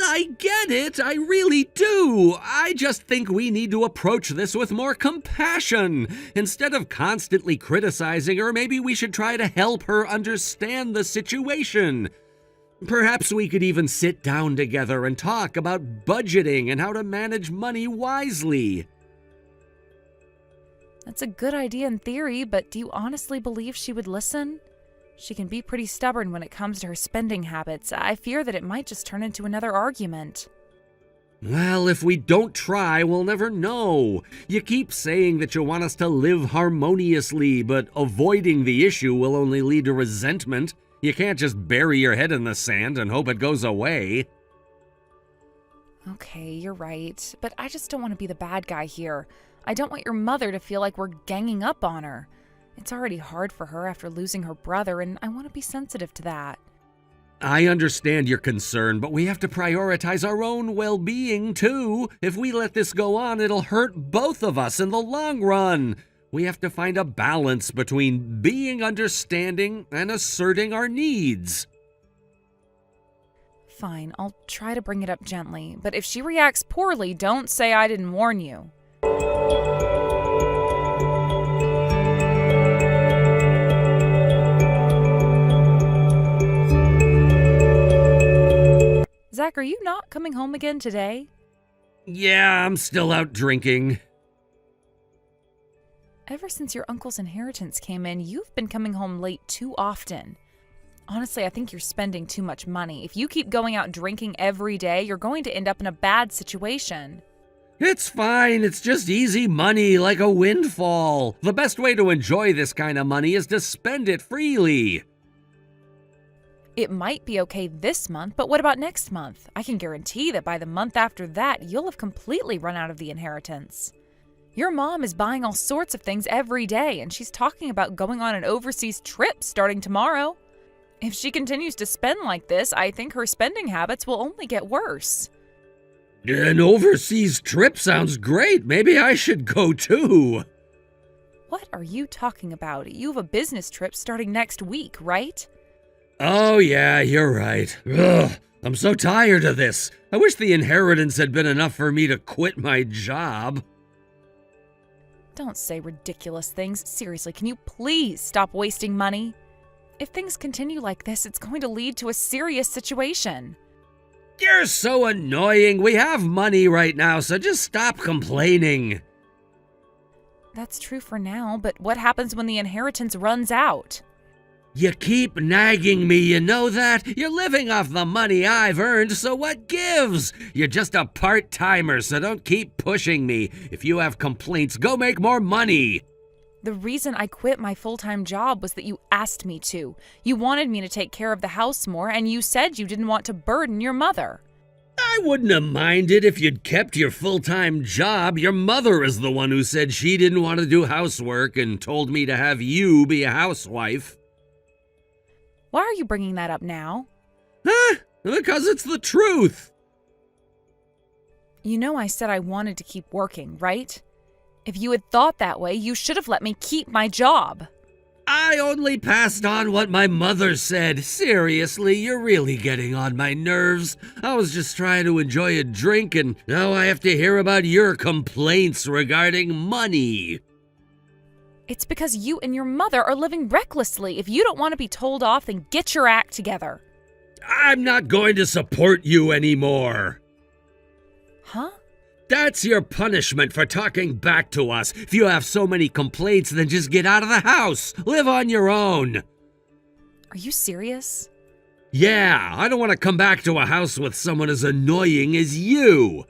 Speaker 5: I get it, I really do. I just think we need to approach this with more compassion. Instead of constantly criticizing her, maybe we should try to help her understand the situation. Perhaps we could even sit down together and talk about budgeting and how to manage money wisely.
Speaker 1: That's a good idea in theory, but do you honestly believe she would listen? She can be pretty stubborn when it comes to her spending habits. I fear that it might just turn into another argument.
Speaker 5: Well, if we don't try, we'll never know. You keep saying that you want us to live harmoniously, but avoiding the issue will only lead to resentment. You can't just bury your head in the sand and hope it goes away.
Speaker 1: Okay, you're right, but I just don't want to be the bad guy here. I don't want your mother to feel like we're ganging up on her. It's already hard for her after losing her brother, and I want to be sensitive to that.
Speaker 5: I understand your concern, but we have to prioritize our own well-being, too. If we let this go on, it'll hurt both of us in the long run. We have to find a balance between being understanding and asserting our needs.
Speaker 1: Fine, I'll try to bring it up gently, but if she reacts poorly, don't say I didn't warn you. Zach, are you not coming home again today?
Speaker 5: Yeah, I'm still out drinking.
Speaker 1: Ever since your uncle's inheritance came in, you've been coming home late too often. Honestly, I think you're spending too much money. If you keep going out drinking every day, you're going to end up in a bad situation.
Speaker 5: It's fine, it's just easy money, like a windfall. The best way to enjoy this kind of money is to spend it freely.
Speaker 1: It might be okay this month, but what about next month? I can guarantee that by the month after that, you'll have completely run out of the inheritance. Your mom is buying all sorts of things every day, and she's talking about going on an overseas trip starting tomorrow. If she continues to spend like this, I think her spending habits will only get worse.
Speaker 5: An overseas trip sounds great. Maybe I should go too.
Speaker 1: What are you talking about? You have a business trip starting next week, right?
Speaker 5: Oh yeah, you're right. Ugh, I'm so tired of this. I wish the inheritance had been enough for me to quit my job.
Speaker 1: Don't say ridiculous things. Seriously, can you please stop wasting money? If things continue like this, it's going to lead to a serious situation.
Speaker 5: You're so annoying. We have money right now, so just stop complaining.
Speaker 1: That's true for now, but what happens when the inheritance runs out?
Speaker 5: You keep nagging me, you know that? You're living off the money I've earned, so what gives? You're just a part-timer, so don't keep pushing me. If you have complaints, go make more money.
Speaker 1: The reason I quit my full-time job was that you asked me to. You wanted me to take care of the house more, and you said you didn't want to burden your mother.
Speaker 5: I wouldn't have minded if you'd kept your full-time job. Your mother is the one who said she didn't want to do housework and told me to have you be a housewife.
Speaker 1: Why are you bringing that up now?
Speaker 5: Huh? Because it's the truth.
Speaker 1: You know I said I wanted to keep working, right? If you had thought that way, you should have let me keep my job.
Speaker 5: I only passed on what my mother said. Seriously, you're really getting on my nerves. I was just trying to enjoy a drink, and now I have to hear about your complaints regarding money.
Speaker 1: It's because you and your mother are living recklessly. If you don't want to be told off, then get your act together.
Speaker 5: I'm not going to support you anymore.
Speaker 1: Huh?
Speaker 5: That's your punishment for talking back to us. If you have so many complaints, then just get out of the house. Live on your own.
Speaker 1: Are you serious?
Speaker 5: Yeah, I don't want to come back to a house with someone as annoying as you.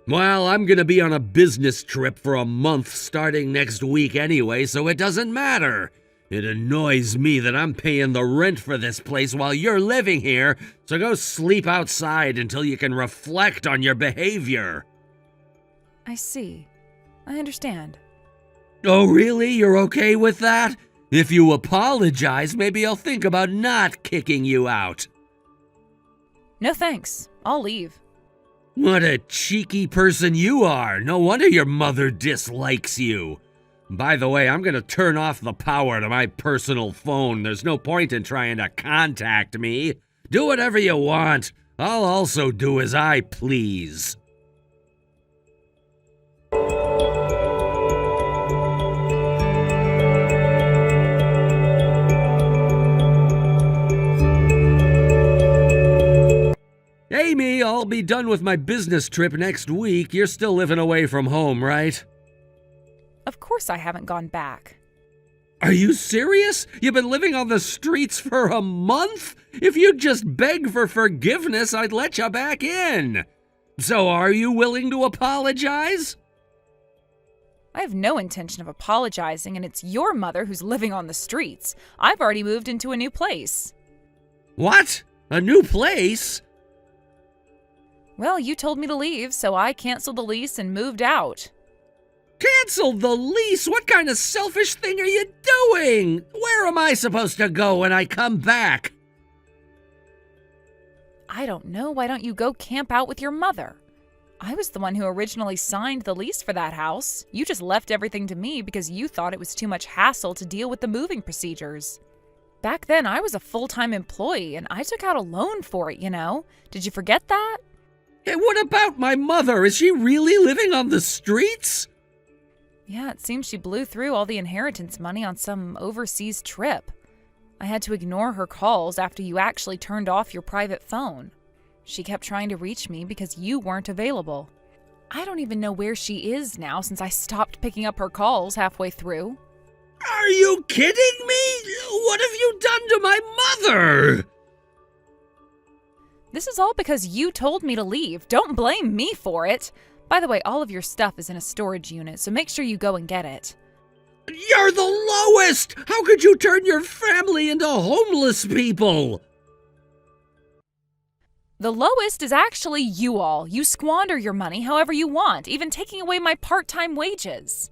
Speaker 5: Well, I'm going to be on a business trip for a month starting next week anyway, so it doesn't matter. It annoys me that I'm paying the rent for this place while you're living here, so go sleep outside until you can reflect on your behavior.
Speaker 1: I see. I understand.
Speaker 5: Oh, really? You're okay with that? If you apologize, maybe I'll think about not kicking you out.
Speaker 1: No thanks. I'll leave.
Speaker 5: What a cheeky person you are. No wonder your mother dislikes you. By the way, I'm going to turn off the power to my personal phone. There's no point in trying to contact me. Do whatever you want. I'll also do as I please. Amy, I'll be done with my business trip next week. You're still living away from home, right?
Speaker 1: Of course I haven't gone back.
Speaker 5: Are you serious? You've been living on the streets for a month? If you'd just beg for forgiveness, I'd let you back in. So are you willing to apologize?
Speaker 1: I have no intention of apologizing, and it's your mother who's living on the streets. I've already moved into a new place.
Speaker 5: What? A new place?
Speaker 1: Well, you told me to leave, so I canceled the lease and moved out.
Speaker 5: Canceled the lease? What kind of selfish thing are you doing? Where am I supposed to go when I come back?
Speaker 1: I don't know. Why don't you go camp out with your mother? I was the one who originally signed the lease for that house. You just left everything to me because you thought it was too much hassle to deal with the moving procedures. Back then, I was a full-time employee, and I took out a loan for it, you know? Did you forget that?
Speaker 5: Hey, what about my mother? Is she really living on the streets?
Speaker 1: Yeah, it seems she blew through all the inheritance money on some overseas trip. I had to ignore her calls after you actually turned off your private phone. She kept trying to reach me because you weren't available. I don't even know where she is now since I stopped picking up her calls halfway through.
Speaker 5: Are you kidding me? What have you done to my mother?
Speaker 1: This is all because you told me to leave. Don't blame me for it. By the way, all of your stuff is in a storage unit, so make sure you go and get it.
Speaker 5: You're the lowest! How could you turn your family into homeless people?
Speaker 1: The lowest is actually you all. You squander your money however you want, even taking away my part-time wages.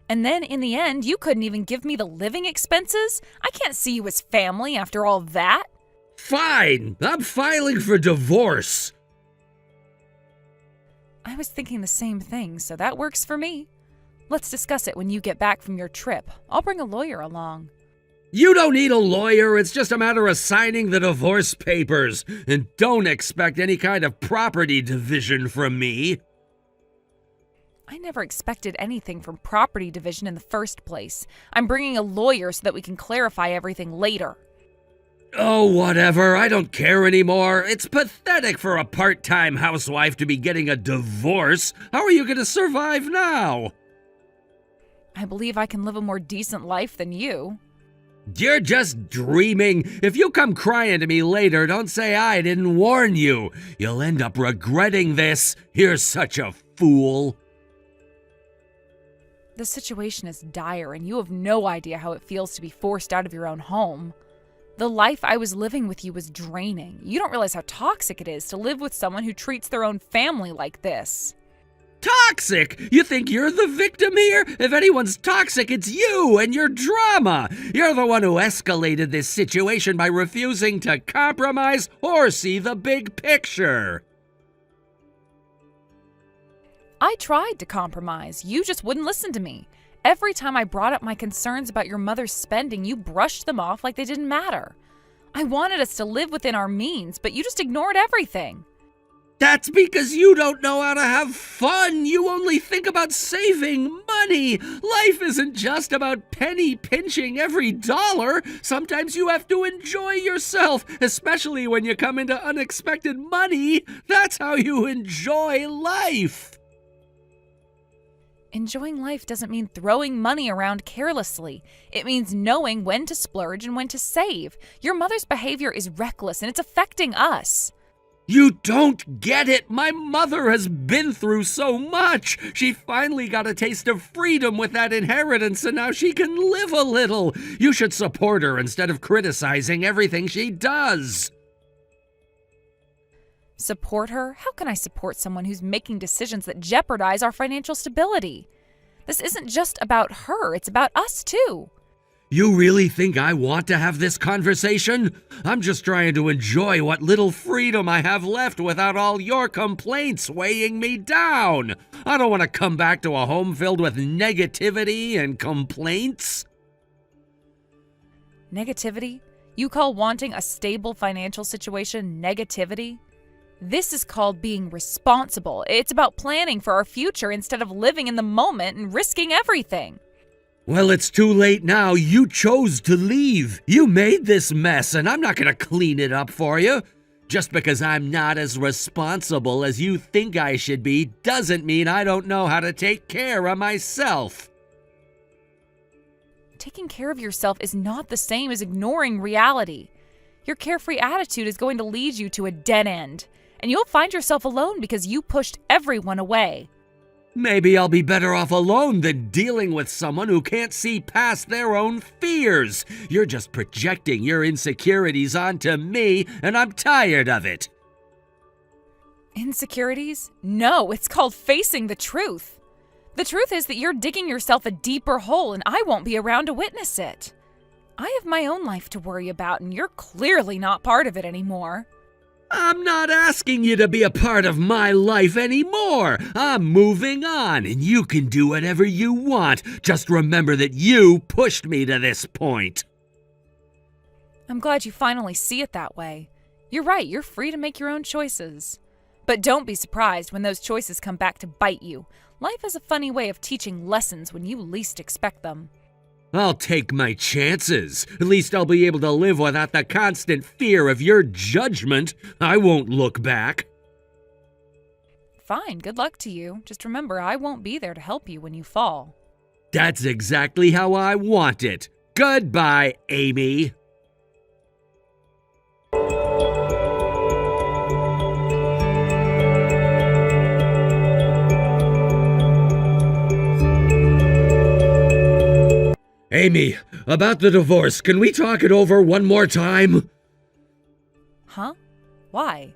Speaker 1: And then, in the end, you couldn't even give me the living expenses? I can't see you as family after all that.
Speaker 5: Fine, I'm filing for divorce.
Speaker 1: I was thinking the same thing, so that works for me. Let's discuss it when you get back from your trip. I'll bring a lawyer along.
Speaker 5: You don't need a lawyer, it's just a matter of signing the divorce papers. And don't expect any kind of property division from me.
Speaker 1: I never expected anything from property division in the first place. I'm bringing a lawyer so that we can clarify everything later.
Speaker 5: Oh, whatever. I don't care anymore. It's pathetic for a part-time housewife to be getting a divorce. How are you going to survive now?
Speaker 1: I believe I can live a more decent life than you.
Speaker 5: You're just dreaming. If you come crying to me later, don't say I didn't warn you. You'll end up regretting this. You're such a fool.
Speaker 1: The situation is dire, and you have no idea how it feels to be forced out of your own home. The life I was living with you was draining. You don't realize how toxic it is to live with someone who treats their own family like this.
Speaker 5: Toxic? You think you're the victim here? If anyone's toxic, it's you and your drama. You're the one who escalated this situation by refusing to compromise or see the big picture.
Speaker 1: I tried to compromise. You just wouldn't listen to me. Every time I brought up my concerns about your mother's spending, you brushed them off like they didn't matter. I wanted us to live within our means, but you just ignored everything.
Speaker 5: That's because you don't know how to have fun. You only think about saving money. Life isn't just about penny pinching every dollar. Sometimes you have to enjoy yourself, especially when you come into unexpected money. That's how you enjoy life.
Speaker 1: Enjoying life doesn't mean throwing money around carelessly. It means knowing when to splurge and when to save. Your mother's behavior is reckless and it's affecting us.
Speaker 5: You don't get it. My mother has been through so much. She finally got a taste of freedom with that inheritance, and now she can live a little. You should support her instead of criticizing everything she does.
Speaker 1: Support her? How can I support someone who's making decisions that jeopardize our financial stability? This isn't just about her, it's about us too.
Speaker 5: You really think I want to have this conversation? I'm just trying to enjoy what little freedom I have left without all your complaints weighing me down. I don't want to come back to a home filled with negativity and complaints.
Speaker 1: Negativity? You call wanting a stable financial situation negativity? This is called being responsible. It's about planning for our future instead of living in the moment and risking everything.
Speaker 5: Well, it's too late now. You chose to leave. You made this mess, and I'm not going to clean it up for you. Just because I'm not as responsible as you think I should be doesn't mean I don't know how to take care of myself.
Speaker 1: Taking care of yourself is not the same as ignoring reality. Your carefree attitude is going to lead you to a dead end, and you'll find yourself alone because you pushed everyone away.
Speaker 5: Maybe I'll be better off alone than dealing with someone who can't see past their own fears. You're just projecting your insecurities onto me, and I'm tired of it.
Speaker 1: Insecurities? No, it's called facing the truth. The truth is that you're digging yourself a deeper hole, and I won't be around to witness it. I have my own life to worry about, and you're clearly not part of it anymore.
Speaker 5: I'm not asking you to be a part of my life anymore. I'm moving on, and you can do whatever you want. Just remember that you pushed me to this point.
Speaker 1: I'm glad you finally see it that way. You're right, you're free to make your own choices. But don't be surprised when those choices come back to bite you. Life has a funny way of teaching lessons when you least expect them.
Speaker 5: I'll take my chances. At least I'll be able to live without the constant fear of your judgment. I won't look back.
Speaker 1: Fine, good luck to you. Just remember, I won't be there to help you when you fall.
Speaker 5: That's exactly how I want it. Goodbye, Amy. Amy, about the divorce, can we talk it over one more time?
Speaker 1: Huh? Why?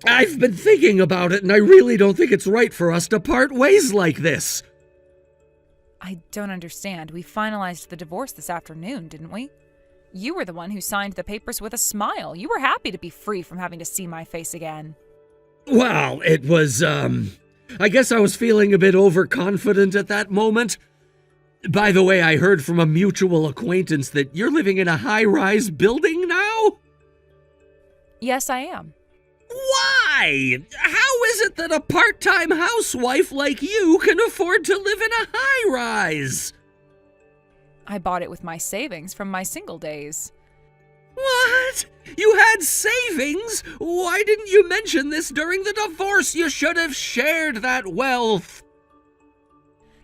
Speaker 5: I've been thinking about it, and I really don't think it's right for us to part ways like this.
Speaker 1: I don't understand. We finalized the divorce this afternoon, didn't we? You were the one who signed the papers with a smile. You were happy to be free from having to see my face again.
Speaker 5: Well, it was, I guess I was feeling a bit overconfident at that moment. By the way, I heard from a mutual acquaintance that you're living in a high-rise building now?
Speaker 1: Yes, I am.
Speaker 5: Why? Why? How is it that a part-time housewife like you can afford to live in a high-rise?
Speaker 1: I bought it with my savings from my single days.
Speaker 5: What? You had savings? Why didn't you mention this during the divorce? You should have shared that wealth.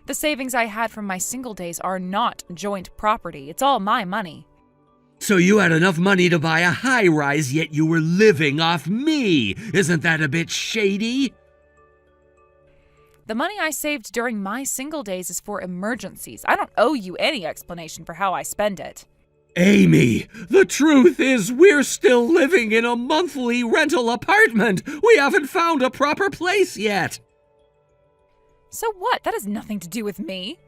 Speaker 1: The savings I had from my single days are not joint property. It's all my money.
Speaker 5: So you had enough money to buy a high-rise, yet you were living off me. Isn't that a bit shady?
Speaker 1: The money I saved during my single days is for emergencies. I don't owe you any explanation for how I spend it.
Speaker 5: Amy, the truth is we're still living in a monthly rental apartment. We haven't found a proper place yet.
Speaker 1: So what? That has nothing to do with me.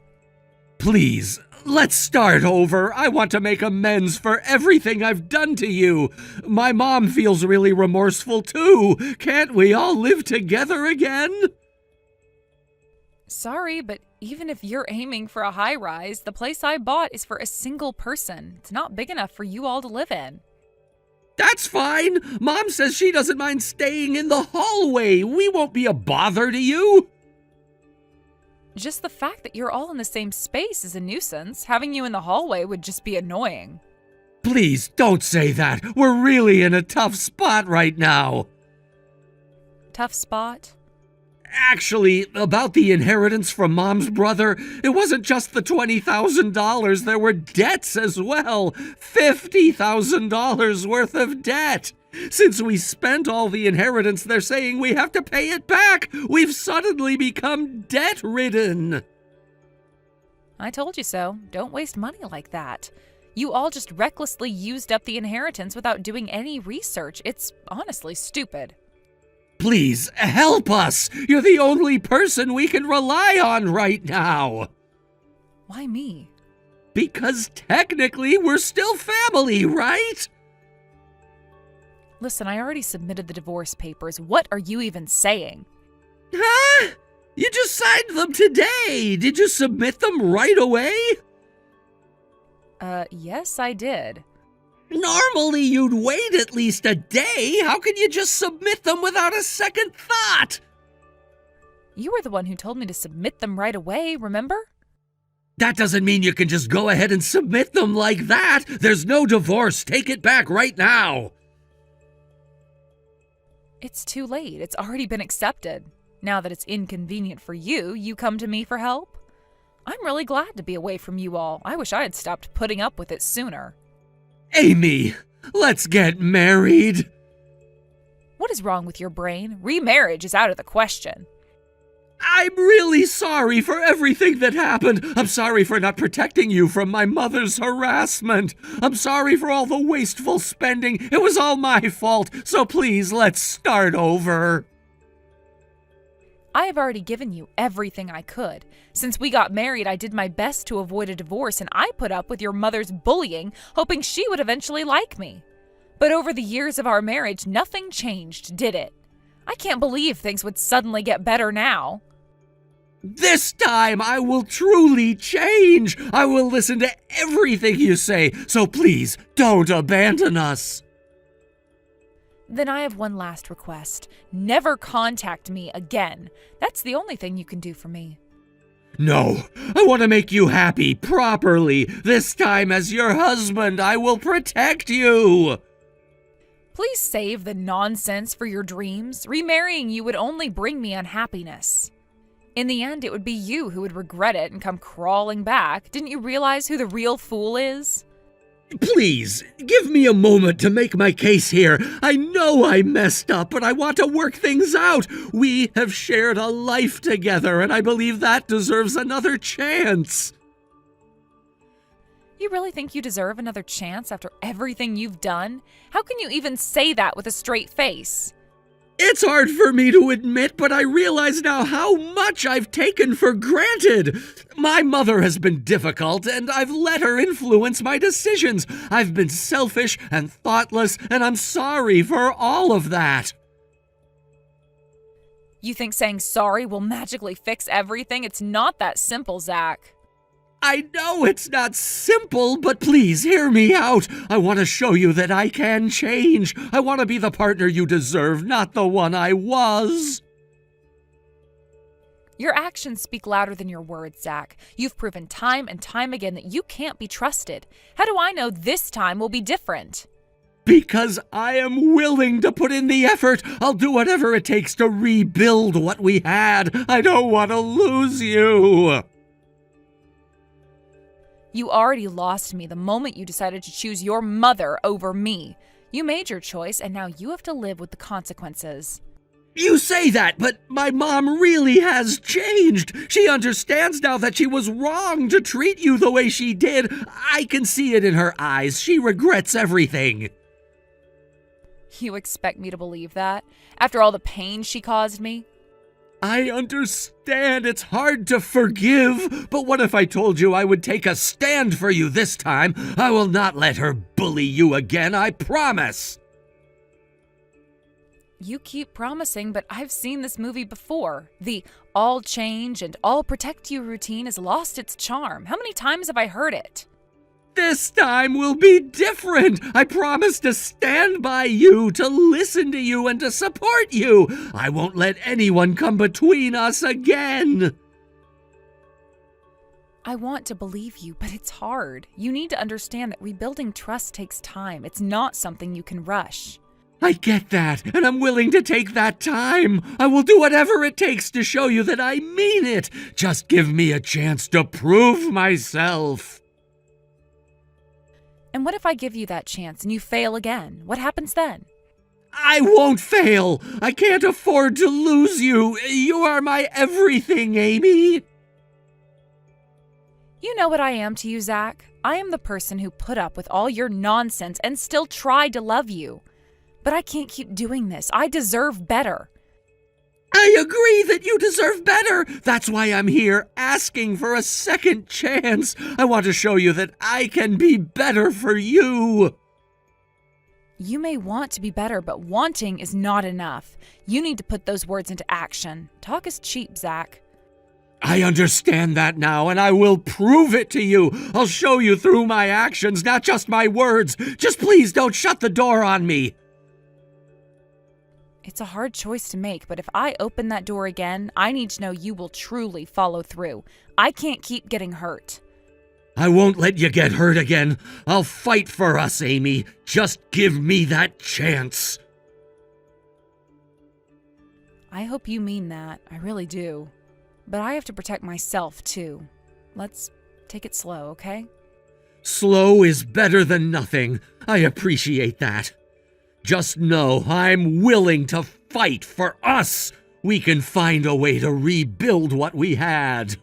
Speaker 5: Please, let's start over. I want to make amends for everything I've done to you. My mom feels really remorseful too. Can't we all live together again?
Speaker 1: Sorry, but even if you're aiming for a high rise, the place I bought is for a single person. It's not big enough for you all to live in.
Speaker 5: That's fine. Mom says she doesn't mind staying in the hallway. We won't be a bother to you.
Speaker 1: Just the fact that you're all in the same space is a nuisance. Having you in the hallway would just be annoying.
Speaker 5: Please don't say that. We're really in a tough spot right now.
Speaker 1: Tough spot?
Speaker 5: Actually, about the inheritance from Mom's brother, it wasn't just the $20,000. There were debts as well. $50,000 worth of debt. Since we spent all the inheritance, they're saying we have to pay it back. We've suddenly become debt-ridden.
Speaker 1: I told you so. Don't waste money like that. You all just recklessly used up the inheritance without doing any research. It's honestly stupid.
Speaker 5: Please, help us! You're the only person we can rely on right now!
Speaker 1: Why me?
Speaker 5: Because technically we're still family, right?
Speaker 1: Listen, I already submitted the divorce papers. What are you even saying?
Speaker 5: Huh? You just signed them today! Did you submit them right away?
Speaker 1: Yes, I did.
Speaker 5: Normally you'd wait at least a day. How can you just submit them without a second thought?
Speaker 1: You were the one who told me to submit them right away, remember?
Speaker 5: That doesn't mean you can just go ahead and submit them like that. There's no divorce. Take it back right now.
Speaker 1: It's too late. It's already been accepted. Now that it's inconvenient for you, you come to me for help? I'm really glad to be away from you all. I wish I had stopped putting up with it sooner.
Speaker 5: Amy, let's get married.
Speaker 1: What is wrong with your brain? Remarriage is out of the question.
Speaker 5: I'm really sorry for everything that happened. I'm sorry for not protecting you from my mother's harassment. I'm sorry for all the wasteful spending. It was all my fault. So please, let's start over.
Speaker 1: I have already given you everything I could. Since we got married, I did my best to avoid a divorce, and I put up with your mother's bullying, hoping she would eventually like me. But over the years of our marriage, nothing changed, did it? I can't believe things would suddenly get better now.
Speaker 5: This time I will truly change. I will listen to everything you say, so please don't abandon us.
Speaker 1: Then I have one last request. Never contact me again. That's the only thing you can do for me.
Speaker 5: No, I want to make you happy properly. This time as your husband, I will protect you.
Speaker 1: Please save the nonsense for your dreams. Remarrying you would only bring me unhappiness. In the end, it would be you who would regret it and come crawling back. Didn't you realize who the real fool is?
Speaker 5: Please, give me a moment to make my case here. I know I messed up, but I want to work things out. We have shared a life together, and I believe that deserves another chance.
Speaker 1: You really think you deserve another chance after everything you've done? How can you even say that with a straight face?
Speaker 5: It's hard for me to admit, but I realize now how much I've taken for granted. My mother has been difficult, and I've let her influence my decisions. I've been selfish and thoughtless, and I'm sorry for all of that.
Speaker 1: You think saying sorry will magically fix everything? It's not that simple, Zach.
Speaker 5: I know it's not simple, but please hear me out. I want to show you that I can change. I want to be the partner you deserve, not the one I was.
Speaker 1: Your actions speak louder than your words, Zach. You've proven time and time again that you can't be trusted. How do I know this time will be different?
Speaker 5: Because I am willing to put in the effort. I'll do whatever it takes to rebuild what we had. I don't want to lose you.
Speaker 1: You already lost me the moment you decided to choose your mother over me. You made your choice, and now you have to live with the consequences.
Speaker 5: You say that, but my mom really has changed. She understands now that she was wrong to treat you the way she did. I can see it in her eyes. She regrets everything.
Speaker 1: You expect me to believe that? After all the pain she caused me?
Speaker 5: I understand it's hard to forgive, but what if I told you I would take a stand for you this time? I will not let her bully you again, I promise.
Speaker 1: You keep promising, but I've seen this movie before. The all change and all protect you routine has lost its charm. How many times have I heard it?
Speaker 5: This time will be different. I promise to stand by you, to listen to you, and to support you. I won't let anyone come between us again.
Speaker 1: I want to believe you, but it's hard. You need to understand that rebuilding trust takes time. It's not something you can rush.
Speaker 5: I get that, and I'm willing to take that time. I will do whatever it takes to show you that I mean it. Just give me a chance to prove myself.
Speaker 1: And what if I give you that chance and you fail again? What happens then?
Speaker 5: I won't fail. I can't afford to lose you. You are my everything, Amy.
Speaker 1: You know what I am to you, Zach. I am the person who put up with all your nonsense and still tried to love you. But I can't keep doing this. I deserve better.
Speaker 5: I agree that you deserve better. That's why I'm here, asking for a second chance. I want to show you that I can be better for you.
Speaker 1: You may want to be better, but wanting is not enough. You need to put those words into action. Talk is cheap, Zach.
Speaker 5: I understand that now, and I will prove it to you. I'll show you through my actions, not just my words. Just please don't shut the door on me.
Speaker 1: It's a hard choice to make, but if I open that door again, I need to know you will truly follow through. I can't keep getting hurt.
Speaker 5: I won't let you get hurt again. I'll fight for us, Amy. Just give me that chance.
Speaker 1: I hope you mean that. I really do. But I have to protect myself, too. Let's take it slow, okay?
Speaker 5: Slow is better than nothing. I appreciate that. Just know I'm willing to fight for us. We can find a way to rebuild what we had.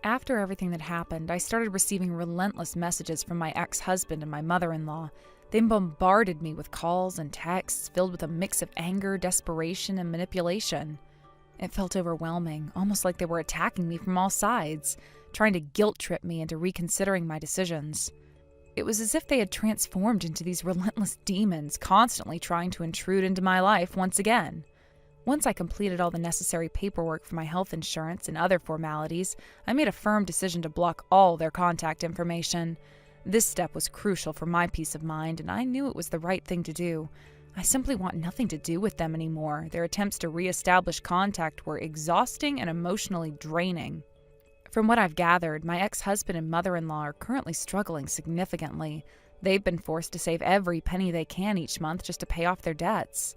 Speaker 1: After everything that happened, I started receiving relentless messages from my ex-husband and my mother-in-law. They bombarded me with calls and texts filled with a mix of anger, desperation, and manipulation. It felt overwhelming, almost like they were attacking me from all sides, trying to guilt-trip me into reconsidering my decisions. It was as if they had transformed into these relentless demons, constantly trying to intrude into my life once again. Once I completed all the necessary paperwork for my health insurance and other formalities, I made a firm decision to block all their contact information. This step was crucial for my peace of mind, and I knew it was the right thing to do. I simply want nothing to do with them anymore. Their attempts to re-establish contact were exhausting and emotionally draining. From what I've gathered, my ex-husband and mother-in-law are currently struggling significantly. They've been forced to save every penny they can each month just to pay off their debts.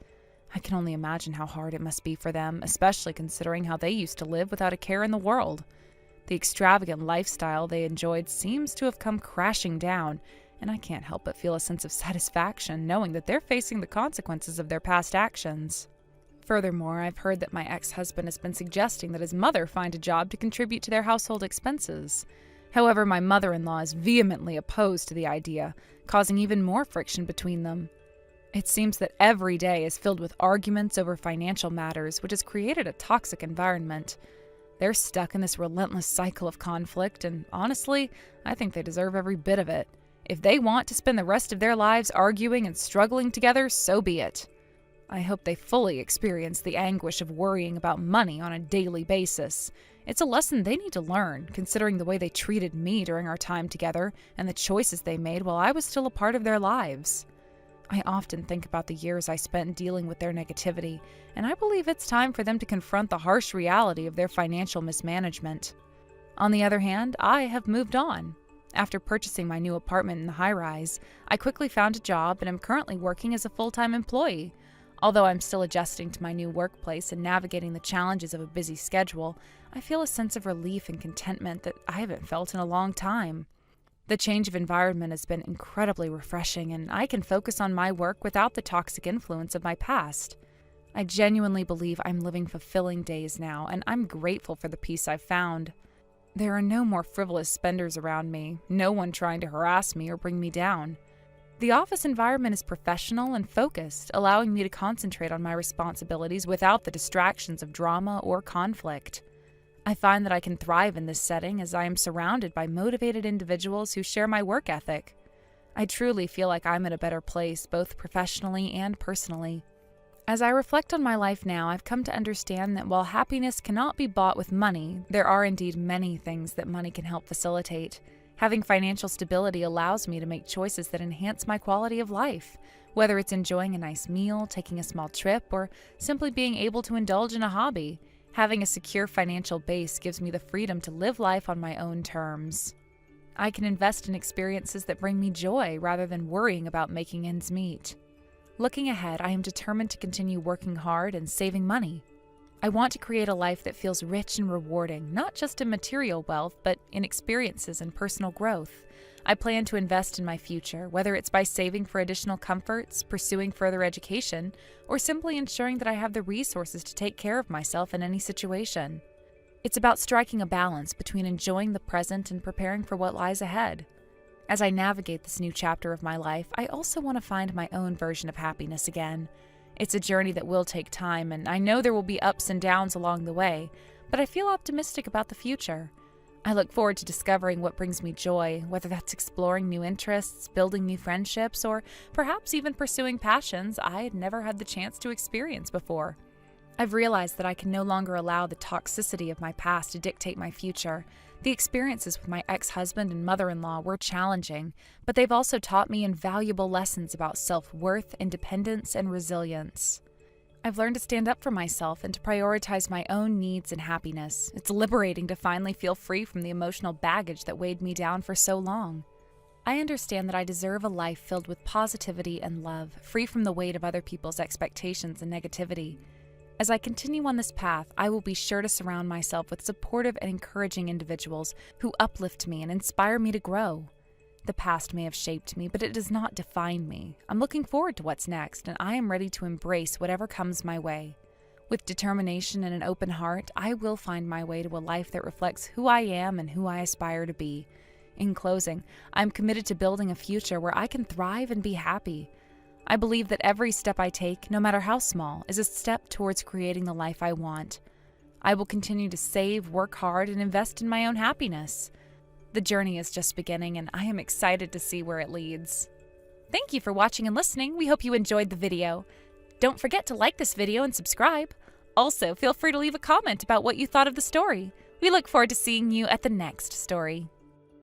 Speaker 1: I can only imagine how hard it must be for them, especially considering how they used to live without a care in the world. The extravagant lifestyle they enjoyed seems to have come crashing down, and I can't help but feel a sense of satisfaction knowing that they're facing the consequences of their past actions. Furthermore, I've heard that my ex-husband has been suggesting that his mother find a job to contribute to their household expenses. However, my mother-in-law is vehemently opposed to the idea, causing even more friction between them. It seems that every day is filled with arguments over financial matters, which has created a toxic environment. They're stuck in this relentless cycle of conflict, and honestly, I think they deserve every bit of it. If they want to spend the rest of their lives arguing and struggling together, so be it. I hope they fully experience the anguish of worrying about money on a daily basis. It's a lesson they need to learn, considering the way they treated me during our time together and the choices they made while I was still a part of their lives. I often think about the years I spent dealing with their negativity, and I believe it's time for them to confront the harsh reality of their financial mismanagement. On the other hand, I have moved on. After purchasing my new apartment in the high-rise, I quickly found a job and am currently working as a full-time employee. Although I'm still adjusting to my new workplace and navigating the challenges of a busy schedule, I feel a sense of relief and contentment that I haven't felt in a long time. The change of environment has been incredibly refreshing, and I can focus on my work without the toxic influence of my past. I genuinely believe I'm living fulfilling days now, and I'm grateful for the peace I've found. There are no more frivolous spenders around me, no one trying to harass me or bring me down. The office environment is professional and focused, allowing me to concentrate on my responsibilities without the distractions of drama or conflict. I find that I can thrive in this setting as I am surrounded by motivated individuals who share my work ethic. I truly feel like I'm in a better place, both professionally and personally. As I reflect on my life now, I've come to understand that while happiness cannot be bought with money, there are indeed many things that money can help facilitate. Having financial stability allows me to make choices that enhance my quality of life, whether it's enjoying a nice meal, taking a small trip, or simply being able to indulge in a hobby. Having a secure financial base gives me the freedom to live life on my own terms. I can invest in experiences that bring me joy rather than worrying about making ends meet. Looking ahead, I am determined to continue working hard and saving money. I want to create a life that feels rich and rewarding, not just in material wealth, but in experiences and personal growth. I plan to invest in my future, whether it's by saving for additional comforts, pursuing further education, or simply ensuring that I have the resources to take care of myself in any situation. It's about striking a balance between enjoying the present and preparing for what lies ahead. As I navigate this new chapter of my life, I also want to find my own version of happiness again. It's a journey that will take time, and I know there will be ups and downs along the way, but I feel optimistic about the future. I look forward to discovering what brings me joy, whether that's exploring new interests, building new friendships, or perhaps even pursuing passions I had never had the chance to experience before. I've realized that I can no longer allow the toxicity of my past to dictate my future. The experiences with my ex-husband and mother-in-law were challenging, but they've also taught me invaluable lessons about self-worth, independence, and resilience. I've learned to stand up for myself and to prioritize my own needs and happiness. It's liberating to finally feel free from the emotional baggage that weighed me down for so long. I understand that I deserve a life filled with positivity and love, free from the weight of other people's expectations and negativity. As I continue on this path, I will be sure to surround myself with supportive and encouraging individuals who uplift me and inspire me to grow. The past may have shaped me, but it does not define me. I'm looking forward to what's next, and I am ready to embrace whatever comes my way. With determination and an open heart, I will find my way to a life that reflects who I am and who I aspire to be. In closing, I'm committed to building a future where I can thrive and be happy. I believe that every step I take, no matter how small, is a step towards creating the life I want. I will continue to save, work hard, and invest in my own happiness. The journey is just beginning, and I am excited to see where it leads. Thank you for watching and listening. We hope you enjoyed the video. Don't forget to like this video and subscribe. Also, feel free to leave a comment about what you thought of the story. We look forward to seeing you at the next story.